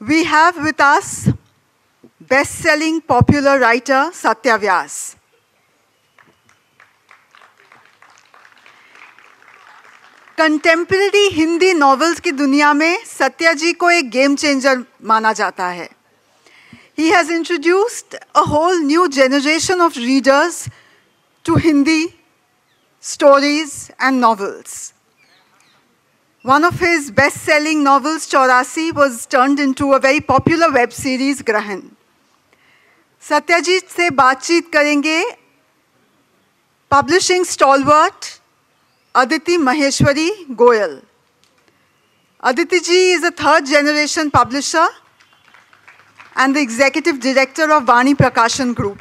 We have with us best-selling popular writer Satya Vyas. Contemporary Hindi novels की दुनिया में सत्या जी को एक गेम चेंजर माना जाता है. He has introduced a whole new generation of readers to Hindi stories and novels. One of his best-selling novels, Chaurasi, was turned into a very popular web series, Grahan. Satya जी से बातचीत करेंगे publishing stalwart Aditi Maheshwari Goyal. Aditi ji is a third-generation publisher and the executive director of Vani Prakashan Group.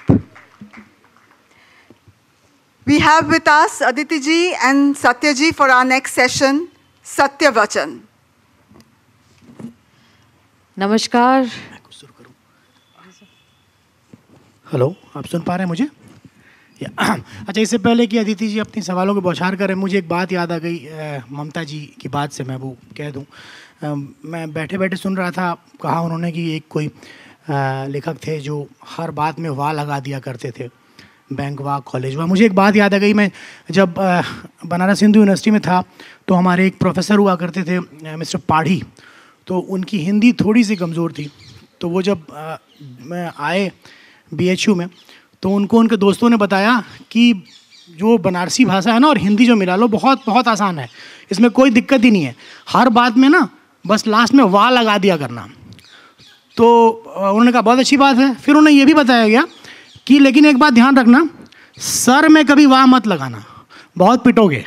We have with us Aditi ji and Satya ji for our next session, Satya Vachan. नमस्कार. Hello, आप सुन पा रहे हैं मुझे? अच्छा, इससे पहले कि अदिति जी अपनी सवालों के बौछार करें, मुझे एक बात याद आ गई ममता जी की बात से, मैं वो कह दूं. मैं बैठे बैठे सुन रहा था, कहा उन्होंने कि एक कोई लेखक थे जो हर बात में वाह लगा दिया करते थे, बैंक वाह, कॉलेज वाह. मुझे एक बात याद आ गई, मैं जब बनारस हिंदू यूनिवर्सिटी में था तो हमारे एक प्रोफेसर हुआ करते थे मिस्टर पाढ़ी. तो उनकी हिंदी थोड़ी सी कमज़ोर थी. तो वो जब आए BHU में तो उनको उनके दोस्तों ने बताया कि जो बनारसी भाषा है ना और हिंदी जो मिला लो, बहुत बहुत आसान है, इसमें कोई दिक्कत ही नहीं है. हर बात में ना बस लास्ट में वाह लगा दिया करना. तो उन्होंने कहा बहुत अच्छी बात है. फिर उन्हें ये भी बताया गया कि लेकिन एक बात ध्यान रखना, सर में कभी वाह मत लगाना, बहुत पिटोगे.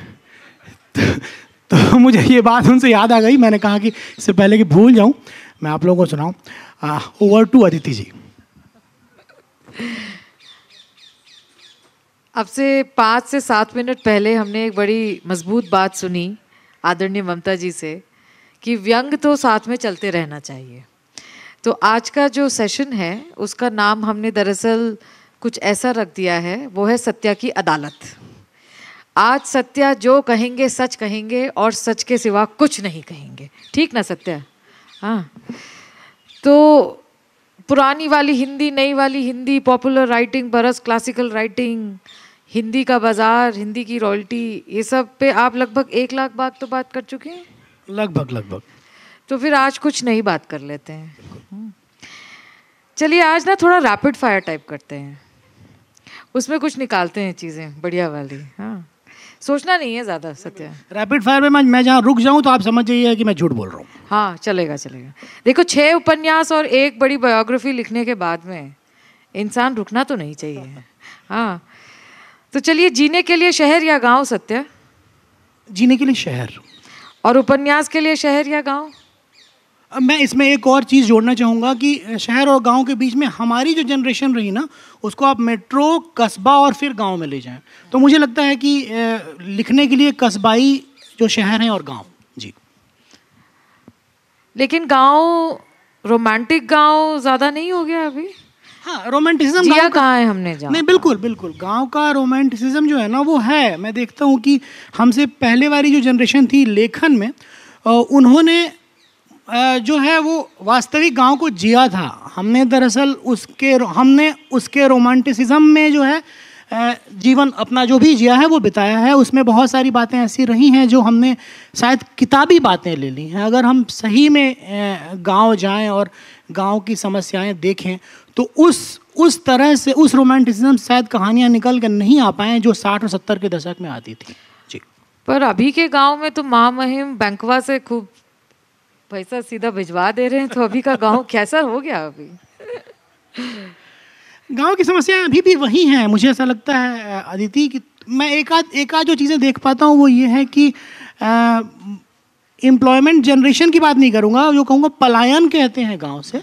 तो मुझे ये बात उनसे याद आ गई. मैंने कहा कि इससे पहले कि भूल जाऊँ, मैं आप लोगों को सुनाऊँ. ओवर टू अदिति जी. अब से 5 से 7 मिनट पहले हमने एक बड़ी मजबूत बात सुनी आदरणीय ममता जी से कि व्यंग तो साथ में चलते रहना चाहिए. तो आज का जो सेशन है उसका नाम हमने दरअसल कुछ ऐसा रख दिया है, वो है सत्या की अदालत. आज सत्या जो कहेंगे सच कहेंगे और सच के सिवा कुछ नहीं कहेंगे. ठीक ना सत्या? हाँ. तो पुरानी वाली हिंदी, नई वाली हिंदी, पॉपुलर राइटिंग, बरस क्लासिकल राइटिंग, हिंदी का बाजार, हिंदी की रॉयल्टी, ये सब पे आप लगभग 1 लाख बात तो बात कर चुके हैं. लगभग. तो फिर आज कुछ नई बात कर लेते हैं. चलिए आज ना थोड़ा रैपिड फायर टाइप करते हैं, उसमें कुछ निकालते हैं चीज़ें बढ़िया वाली. हाँ, सोचना नहीं है ज़्यादा सत्या. रैपिड फायर में मैं जहाँ रुक जाऊँ तो आप समझ जाइए कि मैं झूठ बोल रहा हूँ. हाँ, चलेगा. देखो, 6 उपन्यास और एक बड़ी बायोग्राफी लिखने के बाद में इंसान रुकना तो नहीं चाहिए. हाँ, तो चलिए, जीने के लिए शहर या गांव सत्या? जीने के लिए शहर. और उपन्यास के लिए शहर या गांव? मैं इसमें एक और चीज़ जोड़ना चाहूँगा कि शहर और गांव के बीच में हमारी जो जनरेशन रही ना, उसको आप मेट्रो, कस्बा और फिर गांव में ले जाएं. तो मुझे लगता है कि लिखने के लिए कस्बाई जो शहर हैं और गांव. जी. लेकिन गांव, रोमांटिक गांव ज़्यादा नहीं हो गया अभी? हाँ, रोमांटिसिज्म जिया कहाँ है हमने जाना? नहीं, बिल्कुल गांव का रोमांटिसिज्म जो है ना वो है. मैं देखता हूँ कि हमसे पहले वाली जो जनरेशन थी लेखन में, उन्होंने जो है वो वास्तविक गांव को जिया था. हमने दरअसल उसके रोमांटिसिज्म में जो है जीवन अपना जो भी जिया है वो बिताया है. उसमें बहुत सारी बातें ऐसी रही हैं जो हमने शायद किताबी बातें ले ली हैं. अगर हम सही में गांव जाएं और गांव की समस्याएं देखें तो उस तरह से उस रोमांटिसिज्म से शायद कहानियां निकल कर नहीं आ पाएँ जो 60 और 70 के दशक में आती थी. जी. पर अभी के गांव में तो महामहिम बैंकवा से खूब पैसा सीधा भिजवा दे रहे हैं. तो अभी का गांव कैसा हो गया? अभी गांव की समस्याएं अभी भी वही हैं. मुझे ऐसा लगता है अदिति कि मैं एक आध जो चीज़ें देख पाता हूँ वो ये है कि एम्प्लॉयमेंट जनरेशन की बात नहीं करूँगा, जो कहूँगा पलायन कहते हैं गांव से,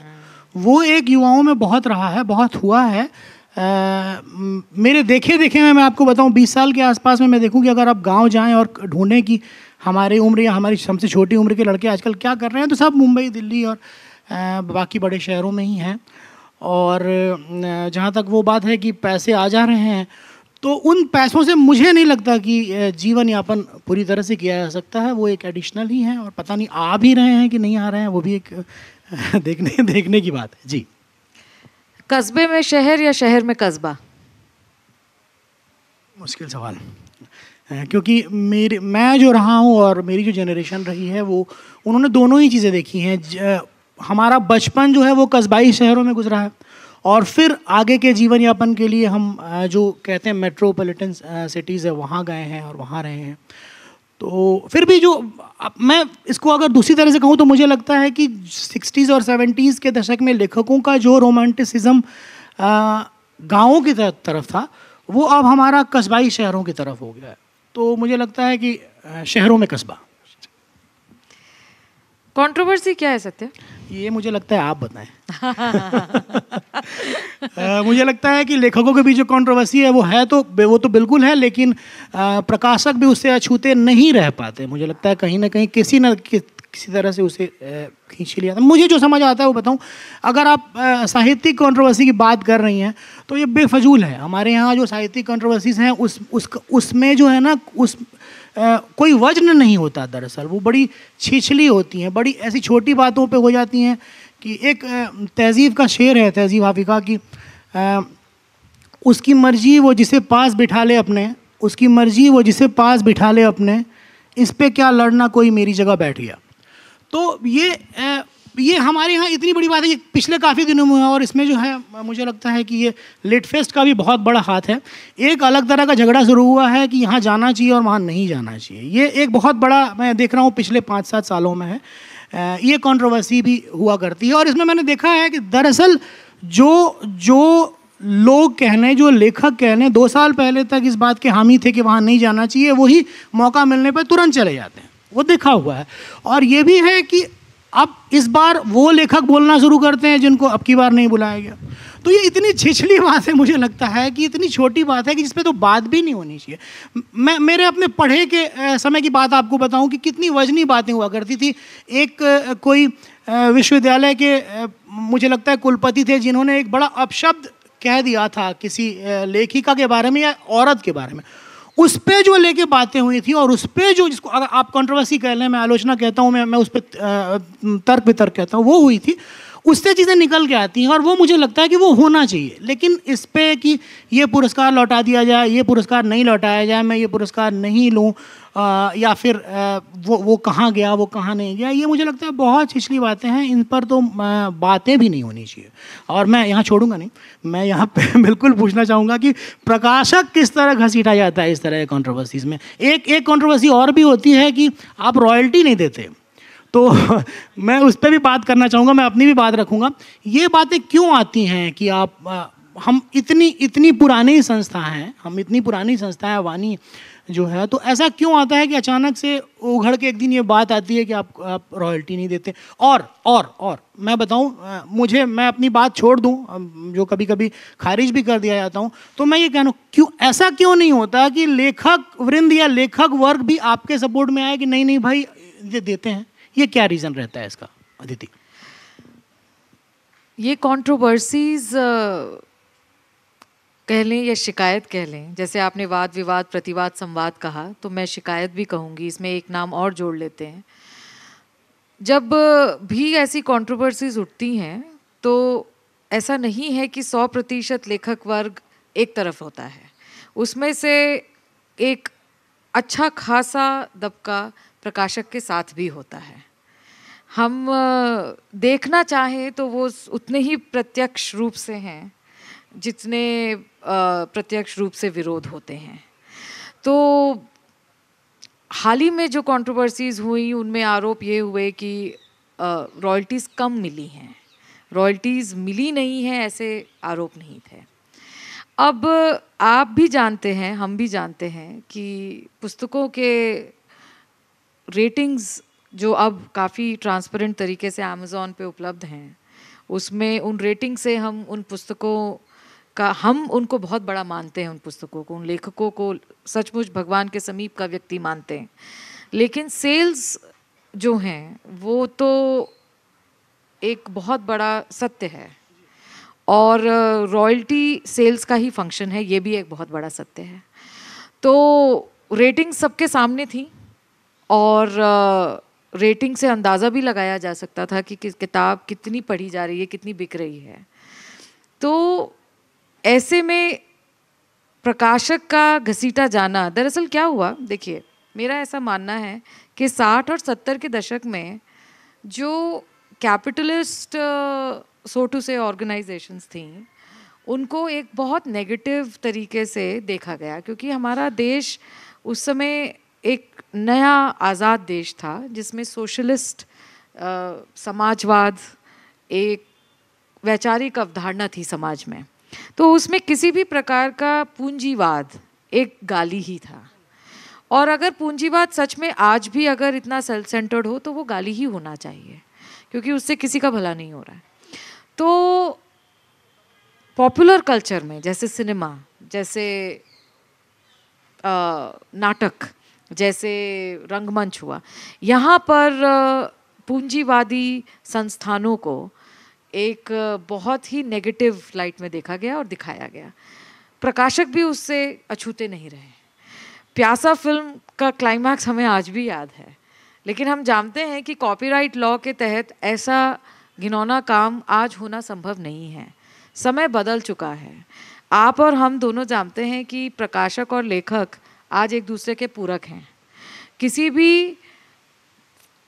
वो एक युवाओं में बहुत रहा है, बहुत हुआ है. मेरे देखे में मैं आपको बताऊं 20 साल के आसपास में मैं देखूं कि अगर आप गांव जाएं और ढूंढें कि हमारी उम्र या हमारी हमसे छोटी उम्र के लड़के आजकल क्या कर रहे हैं, तो सब मुंबई, दिल्ली और बाकी बड़े शहरों में ही हैं. और जहाँ तक वो बात है कि पैसे आ जा रहे हैं, तो उन पैसों से मुझे नहीं लगता कि जीवन यापन पूरी तरह से किया जा सकता है. वो एक एडिशनल ही है और पता नहीं आ भी रहे हैं कि नहीं आ रहे हैं, वो भी एक देखने की बात है जी। कस्बे में शहर या शहर में कस्बा? मुश्किल सवाल, क्योंकि मैं जो रहा हूँ और मेरी जो जनरेशन रही है वो उन्होंने दोनों ही चीज़ें देखी हैं। हमारा बचपन जो है वो कस्बाई शहरों में गुजरा है, और फिर आगे के जीवन यापन के लिए हम जो कहते हैं मेट्रोपॉलिटन सिटीज़ है वहाँ गए हैं और वहाँ रहे हैं। तो फिर भी जो मैं इसको अगर दूसरी तरह से कहूँ तो मुझे लगता है कि 60s और 70s के दशक में लेखकों का जो रोमांटिसिज्म गाँवों की तरफ था वो अब हमारा कस्बाई शहरों की तरफ हो गया है। तो मुझे लगता है कि शहरों में कस्बा। कंट्रोवर्सी क्या है सत्य? ये मुझे लगता है आप बताएं। मुझे लगता है कि लेखकों के बीच जो कंट्रोवर्सी है वो तो बिल्कुल है, लेकिन प्रकाशक भी उससे अछूते नहीं रह पाते। मुझे लगता है कहीं ना कहीं किसी तरह से उसे खींच लिया था। मुझे जो समझ आता है वो बताऊं, अगर आप साहित्यिक कंट्रोवर्सी की बात कर रही हैं तो ये बेफजूल है। हमारे यहाँ जो साहित्यिक कंट्रोवर्सीज हैं उसमें जो है ना कोई वजन नहीं होता। दरअसल वो बड़ी छिछली होती हैं, बड़ी ऐसी छोटी बातों पे हो जाती हैं कि एक तहजीब का शेर है, तहजीब हाफिका की, उसकी मर्जी वो जिसे पास बिठा ले अपने, उसकी मर्जी वो जिसे पास बिठा ले अपने, इस पे क्या लड़ना कोई मेरी जगह बैठ गया। तो ये हमारे यहाँ इतनी बड़ी बात है, ये पिछले काफ़ी दिनों में है, और इसमें जो है मुझे लगता है कि ये लिट फेस्ट का भी बहुत बड़ा हाथ है। एक अलग तरह का झगड़ा शुरू हुआ है कि यहाँ जाना चाहिए और वहाँ नहीं जाना चाहिए। ये एक बहुत बड़ा मैं देख रहा हूँ पिछले 5-7 सालों में है। ये कंट्रोवर्सी भी हुआ करती है, और इसमें मैंने देखा है कि दरअसल जो लोग कहने, जो लेखक कहने 2 साल पहले तक इस बात के हामी थे कि वहाँ नहीं जाना चाहिए, वही मौका मिलने पर तुरंत चले जाते हैं। वो देखा हुआ है। और ये भी है कि अब इस बार वो लेखक बोलना शुरू करते हैं जिनको अब की बार नहीं बुलाया गया। तो ये इतनी छिछली बात है, मुझे लगता है कि इतनी छोटी बात है कि जिस पे तो बात भी नहीं होनी चाहिए। मेरे अपने पढ़े के समय की बात आपको बताऊं कि कितनी वजनी बातें हुआ करती थी। एक कोई विश्वविद्यालय के मुझे लगता है कुलपति थे, जिन्होंने एक बड़ा अपशब्द कह दिया था किसी लेखिका के बारे में या औरत के बारे में। उस पे जो लेके बातें हुई थी, और उस पे जो, जिसको अगर आप कंट्रोवर्सी कह लें, मैं आलोचना कहता हूँ, मैं उस पर तर्क वितर्क कहता हूँ, वो हुई थी। उससे चीज़ें निकल के आती हैं, और वो मुझे लगता है कि वो होना चाहिए। लेकिन इस पे कि ये पुरस्कार लौटा दिया जाए, ये पुरस्कार नहीं लौटाया जाए, मैं ये पुरस्कार नहीं लूँ, या फिर वो कहाँ गया, वो कहाँ नहीं गया, ये मुझे लगता है बहुत छिछली बातें हैं। इन पर तो बातें भी नहीं होनी चाहिए। और मैं यहाँ छोड़ूंगा नहीं, मैं यहाँ पे बिल्कुल पूछना चाहूँगा कि प्रकाशक किस तरह घसीटा जाता है इस तरह के कंट्रोवर्सीज में। एक कंट्रोवर्सी और भी होती है कि आप रॉयल्टी नहीं देते, तो मैं उस पर भी बात करना चाहूँगा, मैं अपनी भी बात रखूँगा। ये बातें क्यों आती हैं कि हम इतनी पुरानी संस्था हैं, हम इतनी पुरानी संस्था है वाणी जो है, तो ऐसा क्यों आता है कि अचानक से उघड़ के एक दिन ये बात आती है कि आप रॉयल्टी नहीं देते। और मैं बताऊं, मैं अपनी बात छोड़ दूं, जो कभी कभी खारिज भी कर दिया जाता हूं, तो मैं ये कहना, ऐसा क्यों नहीं होता कि लेखक वृंद या लेखक वर्ग भी आपके सपोर्ट में आए कि नहीं भाई ये देते हैं। ये क्या रीज़न रहता है इसका, अदिति? ये कंट्रोवर्सीज कह लें या शिकायत कह लें, जैसे आपने वाद विवाद प्रतिवाद संवाद कहा, तो मैं शिकायत भी कहूँगी। इसमें एक नाम और जोड़ लेते हैं। जब भी ऐसी कंट्रोवर्सीज उठती हैं तो ऐसा नहीं है कि 100% लेखक वर्ग एक तरफ होता है। उसमें से एक अच्छा खासा दबका प्रकाशक के साथ भी होता है। हम देखना चाहें तो वो उतने ही प्रत्यक्ष रूप से हैं जितने प्रत्यक्ष रूप से विरोध होते हैं। तो हाल ही में जो कंट्रोवर्सीज हुई उनमें आरोप ये हुए कि रॉयल्टीज़ कम मिली हैं, रॉयल्टीज़ मिली नहीं हैं, ऐसे आरोप नहीं थे। अब आप भी जानते हैं, हम भी जानते हैं कि पुस्तकों के रेटिंग्स जो अब काफ़ी ट्रांसपेरेंट तरीके से अमेज़ॉन पे उपलब्ध हैं, उसमें उन रेटिंग से हम उनको बहुत बड़ा मानते हैं, उन पुस्तकों को, उन लेखकों को सचमुच भगवान के समीप का व्यक्ति मानते हैं। लेकिन सेल्स जो हैं वो तो एक बहुत बड़ा सत्य है, और रॉयल्टी सेल्स का ही फंक्शन है, ये भी एक बहुत बड़ा सत्य है। तो रेटिंग सबके सामने थी, और रेटिंग से अंदाज़ा भी लगाया जा सकता था कि किताब कितनी पढ़ी जा रही है, कितनी बिक रही है। तो ऐसे में प्रकाशक का घसीटा जाना, दरअसल क्या हुआ, देखिए मेरा ऐसा मानना है कि 60 और 70 के दशक में जो कैपिटलिस्ट सो टू से ऑर्गेनाइजेशंस थी, उनको एक बहुत नेगेटिव तरीके से देखा गया, क्योंकि हमारा देश उस समय एक नया आज़ाद देश था जिसमें सोशलिस्ट समाजवाद एक वैचारिक अवधारणा थी समाज में। तो उसमें किसी भी प्रकार का पूंजीवाद एक गाली ही था, और अगर पूंजीवाद सच में आज भी अगर इतना सेल्फ सेंटर्ड हो तो वो गाली ही होना चाहिए, क्योंकि उससे किसी का भला नहीं हो रहा है। तो पॉपुलर कल्चर में जैसे सिनेमा, जैसे नाटक, जैसे रंगमंच हुआ, यहाँ पर पूंजीवादी संस्थानों को एक बहुत ही नेगेटिव लाइट में देखा गया और दिखाया गया। प्रकाशक भी उससे अछूते नहीं रहे। प्यासा फिल्म का क्लाइमैक्स हमें आज भी याद है, लेकिन हम जानते हैं कि कॉपीराइट लॉ के तहत ऐसा घिनौना काम आज होना संभव नहीं है। समय बदल चुका है। आप और हम दोनों जानते हैं कि प्रकाशक और लेखक आज एक दूसरे के पूरक हैं। किसी भी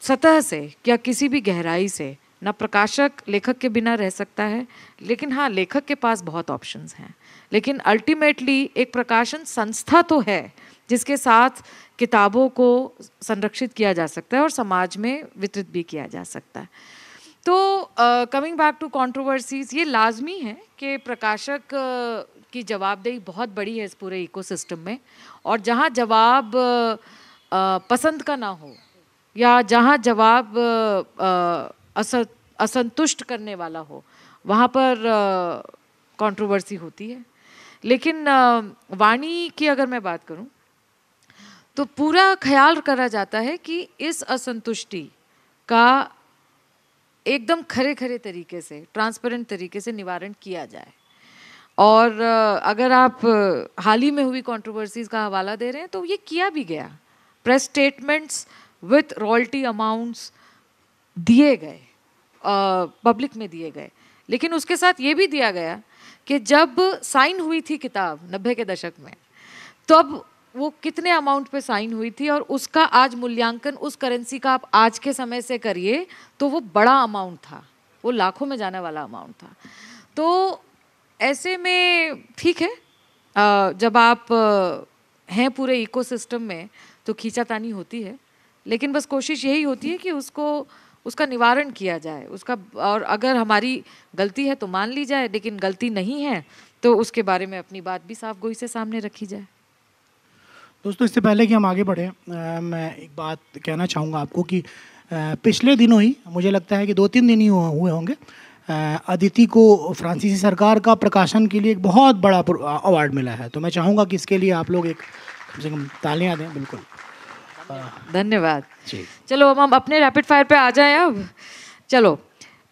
सतह से या किसी भी गहराई से ना प्रकाशक लेखक के बिना रह सकता है, लेकिन हाँ, लेखक के पास बहुत ऑप्शंस हैं। लेकिन अल्टीमेटली एक प्रकाशन संस्था तो है जिसके साथ किताबों को संरक्षित किया जा सकता है और समाज में वितरित भी किया जा सकता है। तो कमिंग बैक टू कंट्रोवर्सीज, ये लाजमी है कि प्रकाशक की जवाबदेही बहुत बड़ी है इस पूरे इकोसिस्टम में, और जहाँ जवाब पसंद का ना हो या जहाँ जवाब असंतुष्ट करने वाला हो, वहाँ पर कंट्रोवर्सी होती है। लेकिन वाणी की अगर मैं बात करूँ तो पूरा ख्याल करा जाता है कि इस असंतुष्टि का एकदम खरे खरे तरीके से, ट्रांसपेरेंट तरीके से निवारण किया जाए। और अगर आप हाल ही में हुई कंट्रोवर्सीज का हवाला दे रहे हैं तो ये किया भी गया। Press statements with royalty amounts दिए गए, पब्लिक में दिए गए, लेकिन उसके साथ ये भी दिया गया कि जब साइन हुई थी किताब 90 के दशक में, तब वो कितने अमाउंट पे साइन हुई थी, और उसका आज मूल्यांकन उस करेंसी का आप आज के समय से करिए तो वो बड़ा अमाउंट था, वो लाखों में जाने वाला अमाउंट था। तो ऐसे में ठीक है, जब आप हैं पूरे इकोसिस्टम में तो खींचातानी होती है, लेकिन बस कोशिश यही होती है कि उसका निवारण किया जाए, उसका, और अगर हमारी गलती है तो मान ली जाए, लेकिन गलती नहीं है तो उसके बारे में अपनी बात भी साफ गोई से सामने रखी जाए। दोस्तों, इससे पहले कि हम आगे बढ़ें, मैं एक बात कहना चाहूँगा आपको कि पिछले दिनों ही, मुझे लगता है कि 2-3 दिन ही हुए होंगे, अदिति को फ्रांसीसी सरकार का प्रकाशन के लिए एक बहुत बड़ा अवार्ड मिला है। तो मैं चाहूँगा कि इसके लिए आप लोग एक कम से कम तालियां दें। बिल्कुल, धन्यवाद। चलो अब हम अपने रैपिड फायर पे आ जाएं। अब चलो,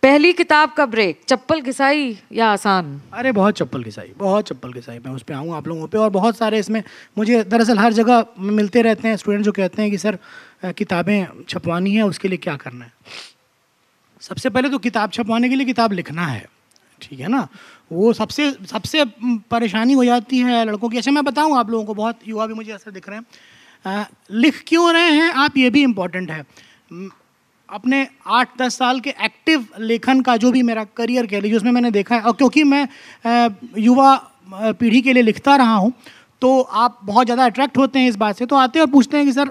पहली किताब का ब्रेक, चप्पल घिसाई या आसान? अरे बहुत चप्पल घिसाई, मैं उस पर आऊँगा आप लोगों पे। और बहुत सारे इसमें मुझे दरअसल हर जगह मिलते रहते हैं स्टूडेंट जो कहते हैं कि सर किताबें छपवानी है, उसके लिए क्या करना है। सबसे पहले तो किताब छपवाने के लिए किताब लिखना है, ठीक है ना। वो सबसे परेशानी हो जाती है लड़कों की। अच्छा, मैं बताऊँ आप लोगों को, बहुत युवा भी मुझे ऐसा दिख रहे हैं, लिख क्यों रहे हैं आप, ये भी इम्पोर्टेंट है। अपने 8-10 साल के एक्टिव लेखन का जो भी मेरा करियर कह लीजिए, उसमें मैंने देखा है, और क्योंकि मैं युवा पीढ़ी के लिए लिखता रहा हूँ, तो आप बहुत ज़्यादा अट्रैक्ट होते हैं इस बात से। तो आते हैं और पूछते हैं कि सर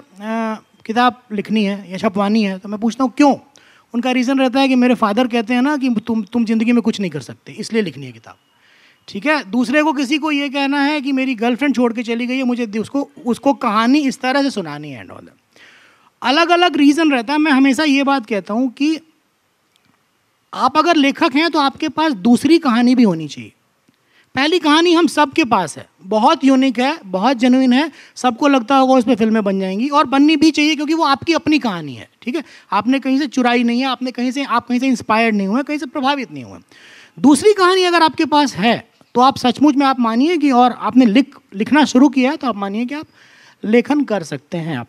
किताब लिखनी है या छपवानी है। तो मैं पूछता हूँ क्यों। उनका रीज़न रहता है कि मेरे फादर कहते हैं ना कि तुम ज़िंदगी में कुछ नहीं कर सकते, इसलिए लिखनी है किताब, ठीक है। दूसरे को, किसी को ये कहना है कि मेरी गर्लफ्रेंड छोड़ के चली गई है, मुझे उसको कहानी इस तरह से सुनानी है एंड ऑल। अलग अलग रीज़न रहता है। मैं हमेशा ये बात कहता हूँ कि आप अगर लेखक हैं तो आपके पास दूसरी कहानी भी होनी चाहिए। पहली कहानी हम सबके पास है, बहुत यूनिक है, बहुत जेन्युइन है, सबको लगता होगा उस पर फिल्में बन जाएंगी, और बननी भी चाहिए क्योंकि वो आपकी अपनी कहानी है, ठीक है। आपने कहीं से चुराई नहीं है, आप कहीं से इंस्पायर्ड नहीं हुए, कहीं से प्रभावित नहीं हुए। दूसरी कहानी अगर आपके पास है तो आप सचमुच में, आप मानिए कि, और आपने लिखना शुरू किया है तो आप मानिए कि आप लेखन कर सकते हैं। आप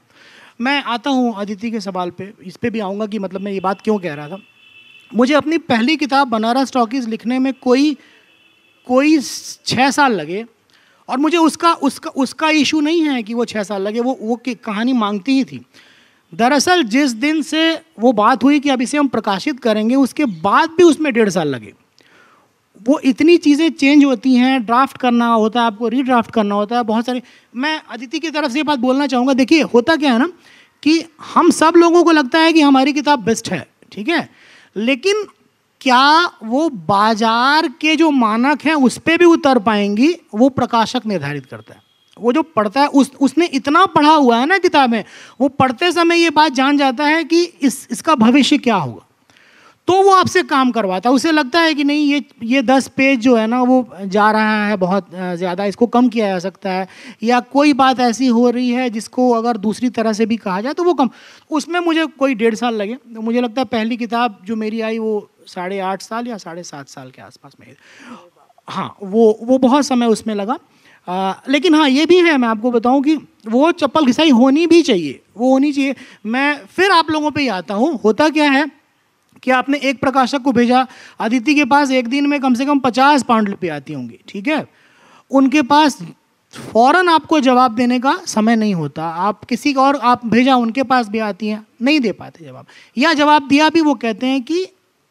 मैं आता हूँ अदिति के सवाल पे, इस पे भी आऊँगा कि मतलब मैं ये बात क्यों कह रहा था। मुझे अपनी पहली किताब बनारस टॉकीज लिखने में कोई 6 साल लगे, और मुझे उसका इशू नहीं है कि वो 6 साल लगे, वो कहानी मांगती ही थी। दरअसल जिस दिन से वो बात हुई कि अब इसे हम प्रकाशित करेंगे, उसके बाद भी उसमें 1.5 साल लगे। वो इतनी चीज़ें चेंज होती हैं, ड्राफ्ट करना होता है, आपको रीड्राफ्ट करना होता है, बहुत सारी। मैं अदिति की तरफ से ये बात बोलना चाहूँगा, देखिए होता क्या है ना कि हम सब लोगों को लगता है कि हमारी किताब बेस्ट है, ठीक है, लेकिन क्या वो बाजार के जो मानक हैं उस पर भी उतर पाएंगी, वो प्रकाशक निर्धारित करता है। वो जो पढ़ता है उसने इतना पढ़ा हुआ है ना किताबें, वो पढ़ते समय ये बात जान जाता है कि इसका भविष्य क्या होगा, तो वो आपसे काम करवाता है। उसे लगता है कि नहीं, ये 10 पेज जो है ना वो जा रहा है बहुत ज़्यादा, इसको कम किया जा सकता है, या कोई बात ऐसी हो रही है जिसको अगर दूसरी तरह से भी कहा जाए तो वो कम। उसमें मुझे कोई 1.5 साल लगे। तो मुझे लगता है पहली किताब जो मेरी आई वो 8.5 साल या 7.5 साल के आसपास में। हाँ, वो बहुत समय उसमें लगा। लेकिन हाँ, ये भी है, मैं आपको बताऊं कि वो चप्पल घिसाई होनी भी चाहिए, वो होनी चाहिए। मैं फिर आप लोगों पे ही आता हूँ। होता क्या है कि आपने एक प्रकाशक को भेजा, अदिति के पास एक दिन में कम से कम 50 पांडुलिपि आती होंगी, ठीक है। उनके पास फौरन आपको जवाब देने का समय नहीं होता। आप किसी का और आप भेजा, उनके पास भी आती हैं, नहीं दे पाते जवाब, या जवाब दिया भी वो कहते हैं कि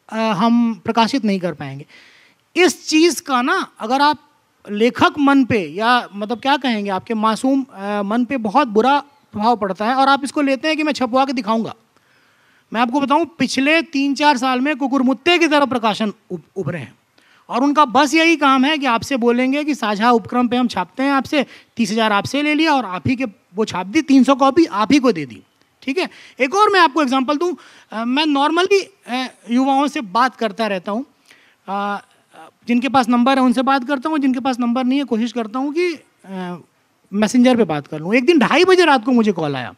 हम प्रकाशित नहीं कर पाएंगे। इस चीज़ का ना अगर आप लेखक मन पे, या मतलब क्या कहेंगे, आपके मासूम मन पे बहुत बुरा प्रभाव पड़ता है, और आप इसको लेते हैं कि मैं छपवा के दिखाऊंगा। मैं आपको बताऊं, पिछले 3-4 साल में कुकुरमुत्ते की तरह प्रकाशन उभरे हैं, और उनका बस यही काम है कि आपसे बोलेंगे कि साझा उपक्रम पे हम छापते हैं, आपसे 30,000 आपसे ले लिया और आप ही के वो छाप दी, 300 कॉपी आप ही को दे दी, ठीक है। एक और मैं आपको एग्जांपल दूं, मैं नॉर्मली युवाओं से बात करता रहता हूं, जिनके पास नंबर है उनसे बात करता हूँ, जिनके पास नंबर नहीं है कोशिश करता हूँ कि मैसेंजर पे बात कर लूँ। एक दिन 2:30 बजे रात को मुझे कॉल आया,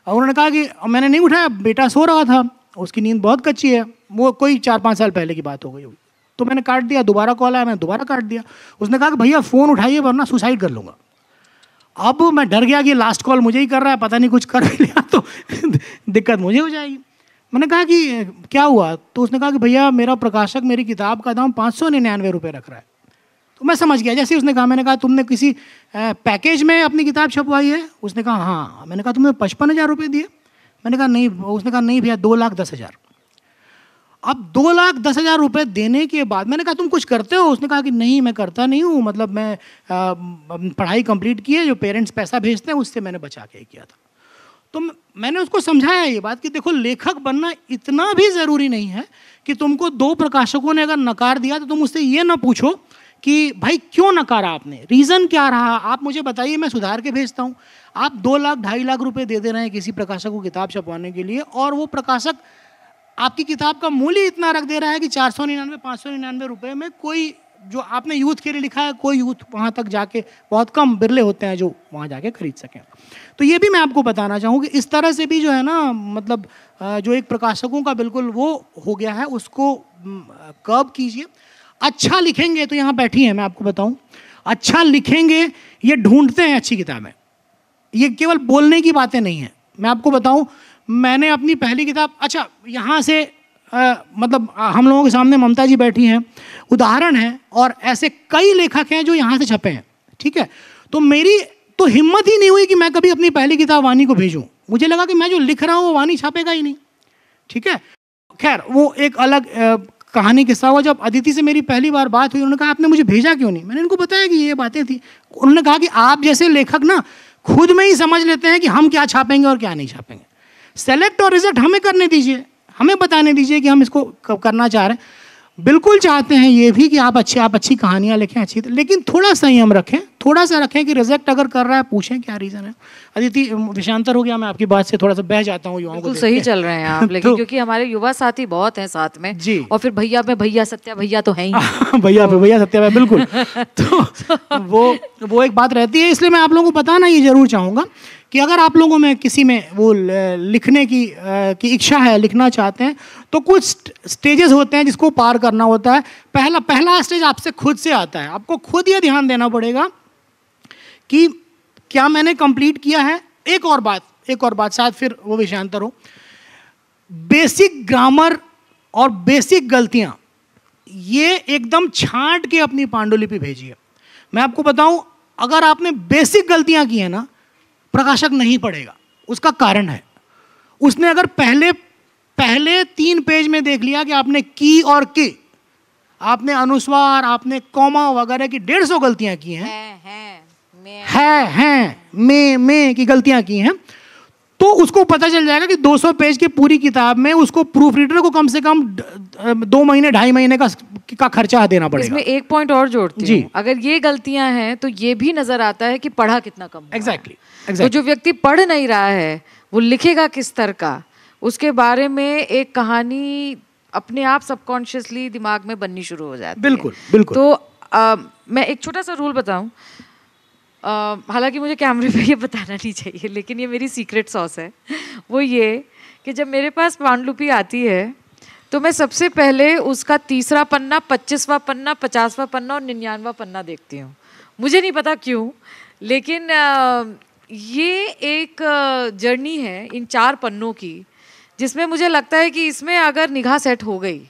और उन्होंने कहा कि मैंने नहीं उठाया, बेटा सो रहा था, उसकी नींद बहुत कच्ची है, वो कोई 4-5 साल पहले की बात हो गई होगी। तो मैंने काट दिया, दोबारा कॉल आया, मैंने दोबारा काट दिया। उसने कहा कि भैया फ़ोन उठाइए वरना सुसाइड कर लूँगा। अब मैं डर गया कि लास्ट कॉल मुझे ही कर रहा है, पता नहीं कुछ कर लिया तो दिक्कत मुझे हो जाएगी। मैंने कहा कि क्या हुआ, तो उसने कहा कि भैया मेरा प्रकाशक मेरी किताब का दाम 599 रुपये रख रहा है। तो मैं समझ गया, जैसे उसने कहा, मैंने कहा तुमने किसी पैकेज में अपनी किताब छपवाई है? उसने कहा हाँ। मैंने कहा तुमने 55,000 रुपये दिए? मैंने कहा नहीं। उसने कहा नहीं भैया, 2,10,000। अब 2,10,000 रुपये देने के बाद मैंने कहा तुम कुछ करते हो? उसने कहा कि नहीं मैं करता नहीं हूँ, मतलब मैं पढ़ाई कंप्लीट की है, जो पेरेंट्स पैसा भेजते हैं उससे मैंने बचा के किया था। तो मैंने उसको समझाया ये बात कि देखो, लेखक बनना इतना भी ज़रूरी नहीं है कि तुमको 2 प्रकाशकों ने अगर नकार दिया तो तुम उससे ये ना पूछो कि भाई क्यों नकारा आपने, रीज़न क्या रहा, आप मुझे बताइए, मैं सुधार के भेजता हूँ। आप 2 लाख 2.5 लाख रुपए दे दे रहे हैं किसी प्रकाशक को किताब छपवाने के लिए, और वो प्रकाशक आपकी किताब का मूल्य इतना रख दे रहा है कि 499 599 रुपये में कोई, जो आपने यूथ के लिए लिखा है, कोई यूथ वहाँ तक जाके, बहुत कम बिरले होते हैं जो वहाँ जाके खरीद सकें। तो ये भी मैं आपको बताना चाहूँ कि इस तरह से भी जो है ना, मतलब जो एक प्रकाशकों का बिल्कुल वो हो गया है, उसको कर्ब कीजिए। अच्छा लिखेंगे तो यहाँ बैठी हैं, मैं आपको बताऊँ, अच्छा लिखेंगे ये ढूंढते हैं अच्छी किताबें, ये केवल बोलने की बातें नहीं हैं। मैं आपको बताऊँ, मैंने अपनी पहली किताब, अच्छा यहाँ से मतलब हम लोगों के सामने ममता जी बैठी हैं, उदाहरण है, और ऐसे कई लेखक हैं जो यहाँ से छपे हैं, ठीक है। तो मेरी तो हिम्मत ही नहीं हुई कि मैं कभी अपनी पहली किताब वानी को भेजूं। मुझे लगा कि मैं जो लिख रहा हूँ वो वानी छापेगा ही नहीं, ठीक है। खैर वो एक अलग कहानी किस्सा हुआ। जब अदिति से मेरी पहली बार बात हुई, उन्होंने कहा आपने मुझे भेजा क्यों नहीं? मैंने उनको बताया कि ये बातें थी। उन्होंने कहा कि आप जैसे लेखक ना खुद में ही समझ लेते हैं कि हम क्या छापेंगे और क्या नहीं छापेंगे। सेलेक्ट और रिजेक्ट हमें करने दीजिए, हमें बताने दीजिए कि हम इसको करना चाह रहे हैं। बिल्कुल चाहते हैं ये भी कि आप अच्छी कहानियाँ लिखें, अच्छी, लेकिन थोड़ा संयम रखें, थोड़ा सा रखें कि रिजेक्ट अगर कर रहा है पूछें क्या रीज़न है। अदिति, विषयांतर हो गया, मैं आपकी बात से थोड़ा सा बह जाता हूँ। युवाओं को सही चल रहे हैं आप, लेकिन क्योंकि हमारे युवा साथी बहुत हैं साथ में जी, और फिर भैया में भैया सत्या भैया तो हैं ही भैया पे भैया सत्या भाई, बिल्कुल। तो वो एक बात रहती है, इसलिए मैं आप लोगों को बताना ये जरूर चाहूँगा कि अगर आप लोगों में किसी में वो लिखने की इच्छा है, लिखना चाहते हैं, तो कुछ स्टेजेस होते हैं जिसको पार करना होता है। पहला स्टेज आपसे खुद से आता है। आपको खुद ये ध्यान देना पड़ेगा कि क्या मैंने कंप्लीट किया है। एक और बात, एक और बात, शायद फिर वो विषयांतर हो, बेसिक ग्रामर और बेसिक गलतियां ये एकदम छांट के अपनी पांडुलिपि भेजिए। मैं आपको बताऊं, अगर आपने बेसिक गलतियां की है ना, प्रकाशक नहीं पढ़ेगा। उसका कारण है, उसने अगर पहले 3 पेज में देख लिया कि आपने की और के, आपने अनुस्वार, आपने कॉमा वगैरह की 150 गलतियां की हैं, में की गलतियां की हैं, तो उसको पता चल जाएगा कि 200 पेज की पूरी किताब में उसको प्रूफ रीडर को कम से कम 2 महीने 2.5 महीने का खर्चा देना पड़ेगा। इसमें एक पॉइंट और जोड़ती हूँ, अगर ये गलतियां हैं तो ये भी नजर आता है कि पढ़ा कितना कम हुआ। एग्जैक्टली। तो जो व्यक्ति पढ़ नहीं रहा है वो लिखेगा किस तरह का, उसके बारे में एक कहानी अपने आप सबकॉन्शियसली दिमाग में बननी शुरू हो जाती है। बिल्कुल बिल्कुल। तो मैं एक छोटा सा रूल बताऊं, हालांकि मुझे कैमरे पे ये बताना नहीं चाहिए, लेकिन ये मेरी सीक्रेट सॉस है। वो ये कि जब मेरे पास पांडुलिपि आती है तो मैं सबसे पहले उसका 3रा पन्ना, 25वां पन्ना, 50वां पन्ना और 99वां पन्ना देखती हूँ। मुझे नहीं पता क्यों, लेकिन ये एक जर्नी है इन 4 पन्नों की, जिसमें मुझे लगता है कि इसमें अगर निगाह सेट हो गई,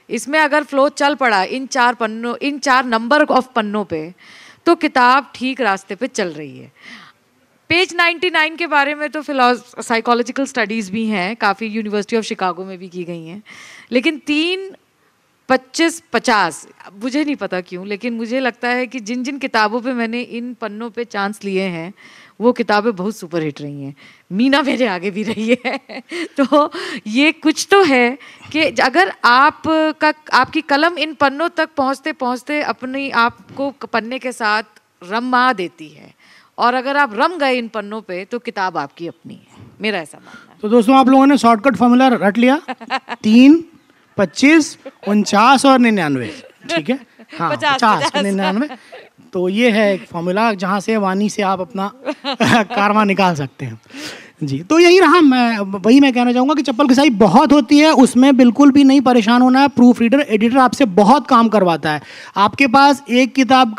इसमें अगर फ्लो चल पड़ा इन 4 नंबर ऑफ पन्नों पे, तो किताब ठीक रास्ते पे चल रही है। पेज 99 के बारे में तो साइकोलॉजिकल स्टडीज़ भी हैं, काफ़ी यूनिवर्सिटी ऑफ शिकागो में भी की गई हैं, लेकिन 3, 25, 50 मुझे नहीं पता क्यों, लेकिन मुझे लगता है कि जिन जिन किताबों पे मैंने इन पन्नों पे चांस लिए हैं वो किताबें बहुत सुपर हिट रही हैं। मीना मेरे आगे भी रही है। तो ये कुछ तो है कि अगर आपकी कलम इन पन्नों तक पहुंचते पहुंचते अपनी आप को पन्ने के साथ रमा देती है, और अगर आप रम गए इन पन्नों पे तो किताब आपकी अपनी है, मेरा ऐसा मानना है। तो दोस्तों आप लोगों ने शॉर्टकट फॉर्मूला रट लिया, 3, 25, 49 और 99, ठीक है। हाँ, 50 99। तो ये है एक फॉर्मूला जहाँ से वाणी से आप अपना कारवा निकाल सकते हैं जी। तो यही रहा, मैं कहना चाहूँगा कि चप्पल घिसाई बहुत होती है, उसमें बिल्कुल भी नहीं परेशान होना है। प्रूफ रीडर, एडिटर आपसे बहुत काम करवाता है। आपके पास एक किताब